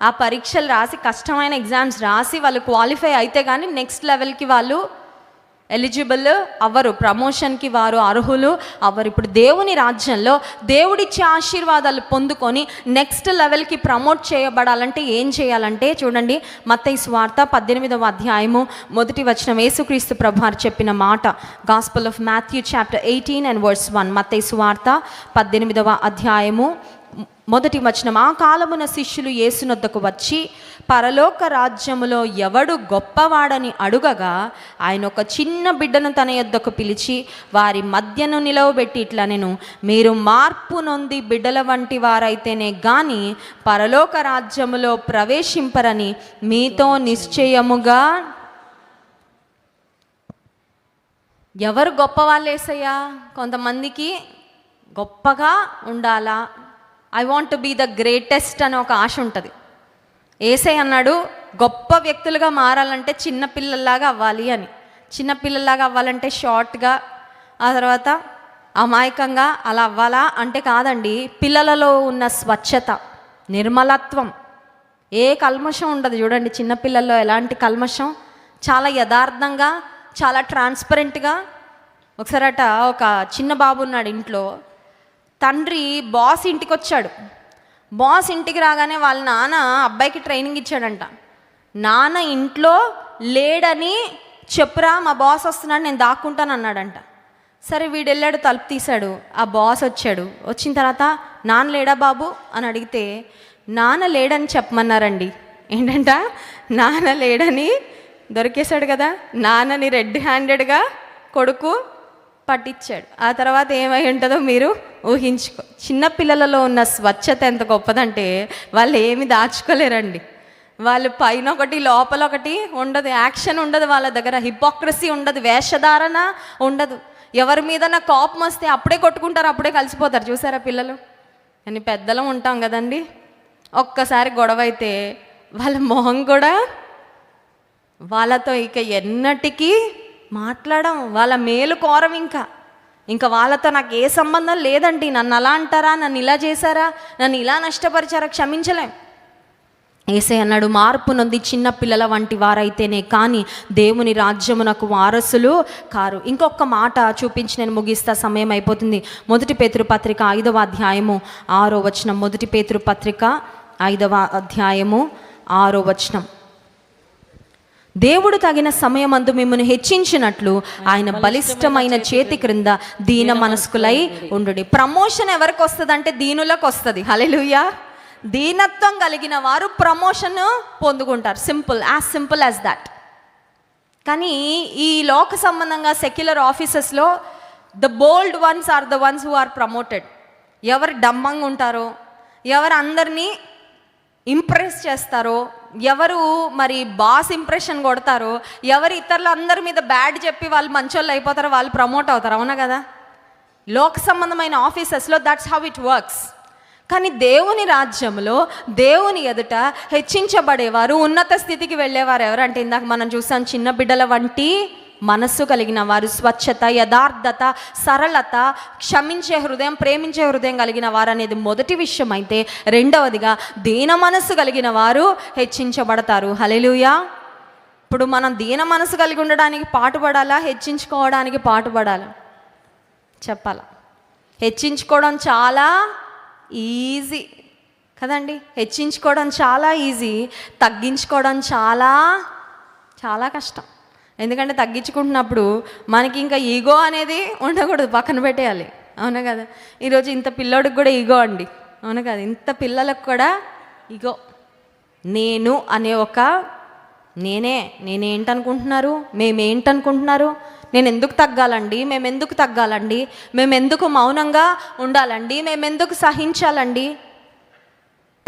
A: ఆ పరీక్షలు రాసి, కష్టమైన ఎగ్జామ్స్ రాసి వాళ్ళు క్వాలిఫై అయితే కానీ నెక్స్ట్ లెవెల్కి వాళ్ళు ఎలిజిబుల్ అవ్వరు, ప్రమోషన్కి వారు అర్హులు అవ్వరు. ఇప్పుడు దేవుని రాజ్యంలో దేవుడిచ్చే ఆశీర్వాదాలు పొందుకొని నెక్స్ట్ లెవెల్కి ప్రమోట్ చేయబడాలంటే ఏం చేయాలంటే చూడండి, మత్తయి సువార్త 18వ అధ్యాయము 1వ వచనం. యేసుక్రీస్తు ప్రభువారు చెప్పిన మాట, gospel of Matthew chapter 18 and verse 1. మత్తయి సువార్త 18వ అధ్యాయము 1వ వచనం. ఆ కాలమున శిష్యులు యేసునొద్దకు వచ్చి, పరలోక రాజ్యములో ఎవడు గొప్పవాడని అడుగగా, ఆయన ఒక చిన్న బిడ్డను తన యొద్దకు పిలిచి వారి మధ్యను నిలవబెట్టి ఇట్లా, నేను మీరు మార్పు నొంది బిడ్డల వంటి వారైతేనే గాని పరలోక రాజ్యములో ప్రవేశింపరని మీతో నిశ్చయముగా. ఎవరు గొప్పవాళ్ళు యేసయ్యా? కొంతమందికి గొప్పగా ఉండాలా, I want to be the greatest అని ఒక ఆశ ఉంటుంది. యేసయ్య అన్నాడు గొప్ప వ్యక్తులుగా మారాలంటే చిన్నపిల్లల్లాగా అవ్వాలి అని. చిన్నపిల్లల్లాగా అవ్వాలంటే షార్ట్గా, ఆ తర్వాత అమాయకంగా అలా అవ్వాలా అంటే కాదండి. పిల్లలలో ఉన్న స్వచ్ఛత, నిర్మలత్వం, ఏ కల్మషం ఉండదు. చూడండి చిన్నపిల్లల్లో ఎలాంటి కల్మషం, చాలా యథార్థంగా, చాలా ట్రాన్స్పరెంట్గా. ఒకసారట ఒక చిన్న బాబు ఉన్నాడు ఇంట్లో. తండ్రి బాస్ ఇంటికి వచ్చాడు. బాస్ ఇంటికి రాగానే వాళ్ళ నాన్న అబ్బాయికి ట్రైనింగ్ ఇచ్చాడంట. నాన్న ఇంట్లో లేడని చెప్పురా, మా బాస్ వస్తున్నాడు, నేను దాక్కుంటాను అన్నాడంట. సరే వీడు వెళ్ళాడు, తలుపు తీశాడు. ఆ బాస్ వచ్చాడు. వచ్చిన తర్వాత నాన్న లేడా బాబు అని అడిగితే, నాన్న లేడని చెప్పమన్నారండి. ఏంటంట, నాన్న లేడని దొరికేశాడు కదా. నాన్నని రెడ్ హ్యాండెడ్గా కొడుకు పట్టించాడు. ఆ తర్వాత ఏమై ఉంటుందో మీరు ఊహించుకో. చిన్నపిల్లలలో ఉన్న స్వచ్ఛత ఎంత గొప్పదంటే వాళ్ళు ఏమి దాచుకోలేరండి. వాళ్ళు పైన ఒకటి లోపల ఒకటి ఉండదు, యాక్షన్ ఉండదు వాళ్ళ దగ్గర, హిపోక్రసీ ఉండదు, వేషధారణ ఉండదు. ఎవరి మీద నా కోపం వస్తే అప్పుడే కొట్టుకుంటారు, అప్పుడే కలిసిపోతారు. చూసారా పిల్లలు? అని పెద్దలం ఉంటాం కదండి, ఒక్కసారి గొడవ అయితే వాళ్ళ మొహం కూడా, వాళ్ళతో ఇక ఎన్నటికీ మాట్లాడడం, వాళ్ళ మేలు కోరం. ఇంకా వాళ్ళతో నాకు ఏ సంబంధం లేదండి. నన్ను అలా అంటారా, నన్ను ఇలా చేశారా, నన్ను ఇలా నష్టపరిచారా, క్షమించలేం. యేసయ్య అన్నాడు, మార్పు నొంది చిన్న పిల్లల వంటి వారైతేనే కానీ దేవుని రాజ్యమునకు వారసులు కారు. ఇంకొక మాట చూపించి నేను ముగిస్తా, సమయం అయిపోతుంది. 1 పేతురు పత్రిక 5వ అధ్యాయము 6వ వచనం. 1 పేతురు పత్రిక 5వ అధ్యాయము 6వ వచనం. దేవుడు తగిన సమయమందు మిమ్మల్ని హెచ్చించినట్లు ఆయన బలిష్టమైన చేతి క్రింద దీన మనస్కులై ఉండుడి. ప్రమోషన్ ఎవరికి వస్తుంది అంటే దీనులకు వస్తుంది. హల్లెలూయా. దీనత్వం కలిగిన వారు ప్రమోషన్ పొందుకుంటారు. Simple as that. కానీ ఈ లోక సంబంధంగా సెక్యులర్ ఆఫీసెస్లో the bold ones are the ones who are promoted. ఎవరు డంబంగా ఉంటారో, ఎవరు అందరినీ ఇంప్రెస్ చేస్తారో, ఎవరు మరి బాస్ ఇంప్రెషన్ కొడతారో, ఎవరు ఇతరులు అందరి మీద బ్యాడ్ చెప్పి వాళ్ళు మంచోళ్ళు అయిపోతారో వాళ్ళు ప్రమోట్ అవుతారు. అవునా కదా? లోక సంబంధమైన ఆఫీసెస్లో దట్స్ హౌ ఇట్ వర్క్స్. కానీ దేవుని రాజ్యంలో దేవుని ఎదుట హెచ్చించబడేవారు, ఉన్నత స్థితికి వెళ్ళేవారు ఎవరంటే ఇందాక మనం చూసాం, చిన్న బిడ్డల వంటి మనస్సు కలిగిన వారు, స్వచ్ఛత, యథార్థత, సరళత, క్షమించే హృదయం, ప్రేమించే హృదయం కలిగిన వారు అనేది మొదటి విషయం అయితే, రెండవదిగా దీన మనస్సు కలిగిన వారు హెచ్చించబడతారు. హల్లెలూయా. ఇప్పుడు మనం దీన మనస్సు కలిగి ఉండడానికి పాటుపడాలా, హెచ్చించుకోవడానికి పాటుపడాలా? చెప్పాలా? హెచ్చించుకోవడం చాలా ఈజీ కదండి. హెచ్చించుకోవడం చాలా ఈజీ, తగ్గించుకోవడం చాలా చాలా కష్టం. ఎందుకంటే తగ్గించుకుంటున్నప్పుడు మనకి ఇంకా ఈగో అనేది ఉండకూడదు, పక్కన పెట్టేయాలి. అవునా కదా? ఈరోజు ఇంత పిల్లోడికి కూడా ఈగో అండి. అవునా కదా? ఇంత పిల్లలకు కూడా ఈగో. నేను అనే ఒక నేనేంటనుకుంటున్నారు, మేమేంటనుకుంటున్నారు, నేను ఎందుకు తగ్గాలండి, మేమెందుకు తగ్గాలండి, మేమెందుకు మౌనంగా ఉండాలండి, మేమెందుకు సహించాలండి,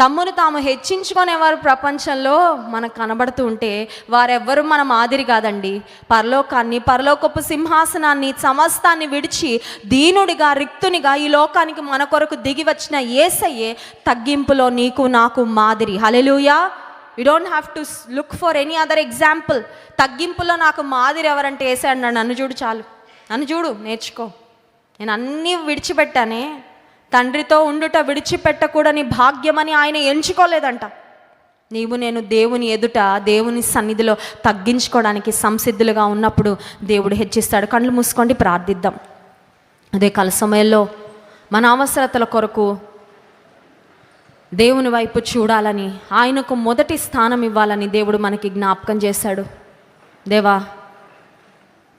A: తమ్మును తాము హెచ్చించుకునేవారు ప్రపంచంలో మనకు కనబడుతూ ఉంటే వారెవ్వరూ మన మాదిరి కాదండి. పరలోకాన్ని, పరలోకపు సింహాసనాన్ని, సమస్తాన్ని విడిచి దీనుడిగా, రిక్తునిగా ఈ లోకానికి మన కొరకు దిగి వచ్చిన యేసయ్యే తగ్గింపులో నీకు నాకు మాదిరి. Hallelujah. You don't have to look for any other example. తగ్గింపులో నాకు మాదిరి ఎవరంటే యేసే అన్నాడు. నన్ను చూడు చాలు, నన్ను చూడు, నేర్చుకో. నేను అన్నీ విడిచిపెట్టానే. తండ్రితో ఉండుట విడిచిపెట్టకూడని భాగ్యమని ఆయన ఎంచుకోలేదంట. నీవు నేను దేవుని ఎదుట, దేవుని సన్నిధిలో తగ్గించుకోవడానికి సంసిద్ధులుగా ఉన్నప్పుడు దేవుడు హెచ్చిస్తాడు. కళ్ళు మూసుకోండి, ప్రార్థిద్దాం. అదే కాల సమయంలో మన అవసరతల కొరకు దేవుని వైపు చూడాలని, ఆయనకు మొదటి స్థానం ఇవ్వాలని దేవుడు మనకి జ్ఞాపకం చేశాడు. దేవా,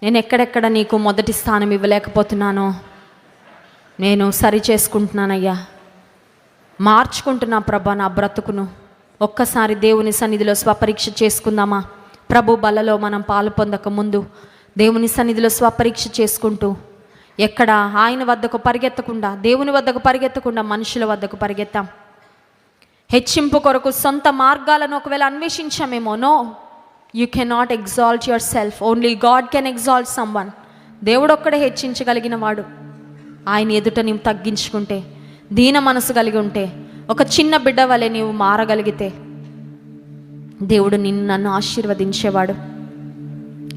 A: నేను ఎక్కడెక్కడ నీకు మొదటి స్థానం ఇవ్వలేకపోతున్నానో నేను సరి చేసుకుంటున్నానయ్యా, మార్చుకుంటున్నా ప్రభా నా బ్రతుకును. ఒక్కసారి దేవుని సన్నిధిలో స్వపరీక్ష చేసుకుందామా? ప్రభు బలలో మనం పాలు పొందక ముందు దేవుని సన్నిధిలో స్వపరీక్ష చేసుకుంటూ, ఎక్కడ ఆయన వద్దకు పరిగెత్తకుండా, దేవుని వద్దకు పరిగెత్తకుండా మనుషుల వద్దకు పరిగెత్తాం. హెచ్చింపు కొరకు సొంత మార్గాలను ఒకవేళ అన్వేషించామేమో. No, you cannot exalt your self, only God can exalt someone. దేవుడు ఒక్కడే హెచ్చించగలిగిన వాడు. ఆయన ఎదుట నీవు తగ్గించుకుంటే, దీన మనసు కలిగి ఉంటే, ఒక చిన్న బిడ్డ వలె నీవు మారగలిగితే దేవుడు నన్ను ఆశీర్వదించేవాడు.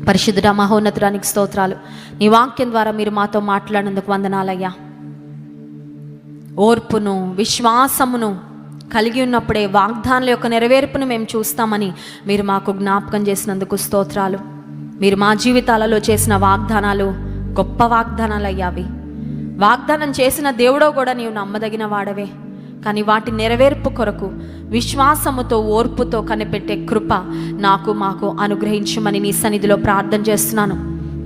A: పరిశుద్ధుడా, మహోన్నతుడానికి స్తోత్రాలు. నీ వాక్యం ద్వారా మీరు మాతో మాట్లాడినందుకు వందనాలయ్యా. ఓర్పును, విశ్వాసమును కలిగి ఉన్నప్పుడే వాగ్దానాల యొక్క నెరవేర్పును మేము చూస్తామని మీరు మాకు జ్ఞాపకం చేసినందుకు స్తోత్రాలు. మీరు మా జీవితాలలో చేసిన వాగ్దానాలు గొప్ప వాగ్దానాలు అయ్యావి. వాగ్దానం చేసిన దేవుడో కూడా నీవు నమ్మదగిన వాడవే. కానీ వాటి నెరవేర్పు కొరకు విశ్వాసముతో, ఓర్పుతో కనిపెట్టే కృప నాకు మాకు అనుగ్రహించమని నీ సన్నిధిలో ప్రార్థన చేస్తున్నాను.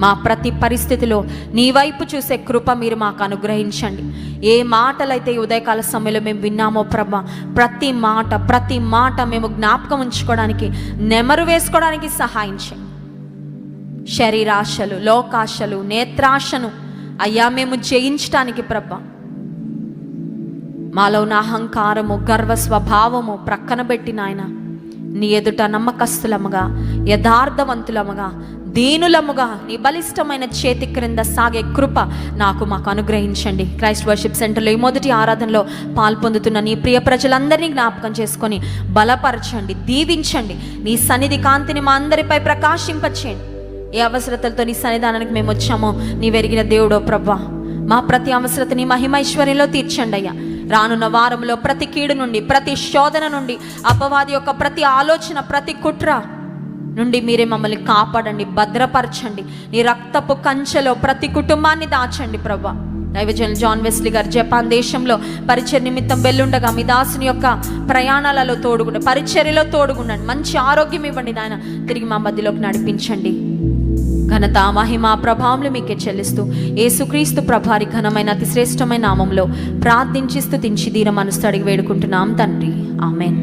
A: మా ప్రతి పరిస్థితిలో నీ వైపు చూసే కృప మీరు మాకు అనుగ్రహించండి. ఏ మాటలైతే ఉదయకాల సమయంలో మేము విన్నామో ప్రభా, ప్రతి మాట మేము జ్ఞాపకం ఉంచుకోవడానికి, నెమరు వేసుకోవడానికి సహాయం చేయండి. శరీరాశలు, లోకాశలు, నేత్రాశను అయ్యా మేము జయించడానికి ప్రభా, మాలో ఉన్న అహంకారము, గర్వ స్వభావము ప్రక్కన పెట్టి నాయన నీ ఎదుట నమ్మకస్తులముగా, యథార్థవంతులముగా, దీనులముగా నీ బలిష్టమైన చేతి క్రింద సాగే కృప మాకు అనుగ్రహించండి. క్రైస్ట్ వర్షిప్ సెంటర్లో ఈ మొదటి ఆరాధనలో పాల్పొందుతున్న నీ ప్రియ ప్రజలందరినీ జ్ఞాపకం చేసుకొని బలపరచండి, దీవించండి. నీ సన్నిధి కాంతిని మా అందరిపై ప్రకాశింపచేయండి. ఏ అవసరతలతో నీ సన్నిధానానికి మేము వచ్చామో నీ వెరిగిన దేవుడో ప్రభా, మా ప్రతి అవసరతని మహిమైశ్వర్యంలో తీర్చండి అయ్యా. రానున్న వారంలో ప్రతి కీడు నుండి, ప్రతి శోధన నుండి, అపవాది యొక్క ప్రతి ఆలోచన, ప్రతి కుట్ర నుండి మీరే మమ్మల్ని కాపాడండి, భద్రపరచండి. నీ రక్తపు కంచెలో ప్రతి కుటుంబాన్ని దాచండి ప్రభా. దైవజనులు జాన్ వెస్లీ గారు జపాన్ దేశంలో పరిచర్య నిమిత్తం వెళ్ళుండగా మీ దాసుని యొక్క ప్రయాణాలలో తోడుగుండండి, పరిచర్యలో తోడుగుండండి. మంచి ఆరోగ్యం ఇవ్వండి నాయన, తిరిగి మా మధ్యలోకి నడిపించండి. ఘనత, మహిమ, ప్రభావములు మీకే చెల్లిస్తూ యేసుక్రీస్తు ప్రభారి ఘనమైన అతి శ్రేష్టమైన నామంలో ప్రార్థించి స్తుతించి దీన మనసుతో అడిగి వేడుకుంటున్నాం తండ్రి. ఆమేన్.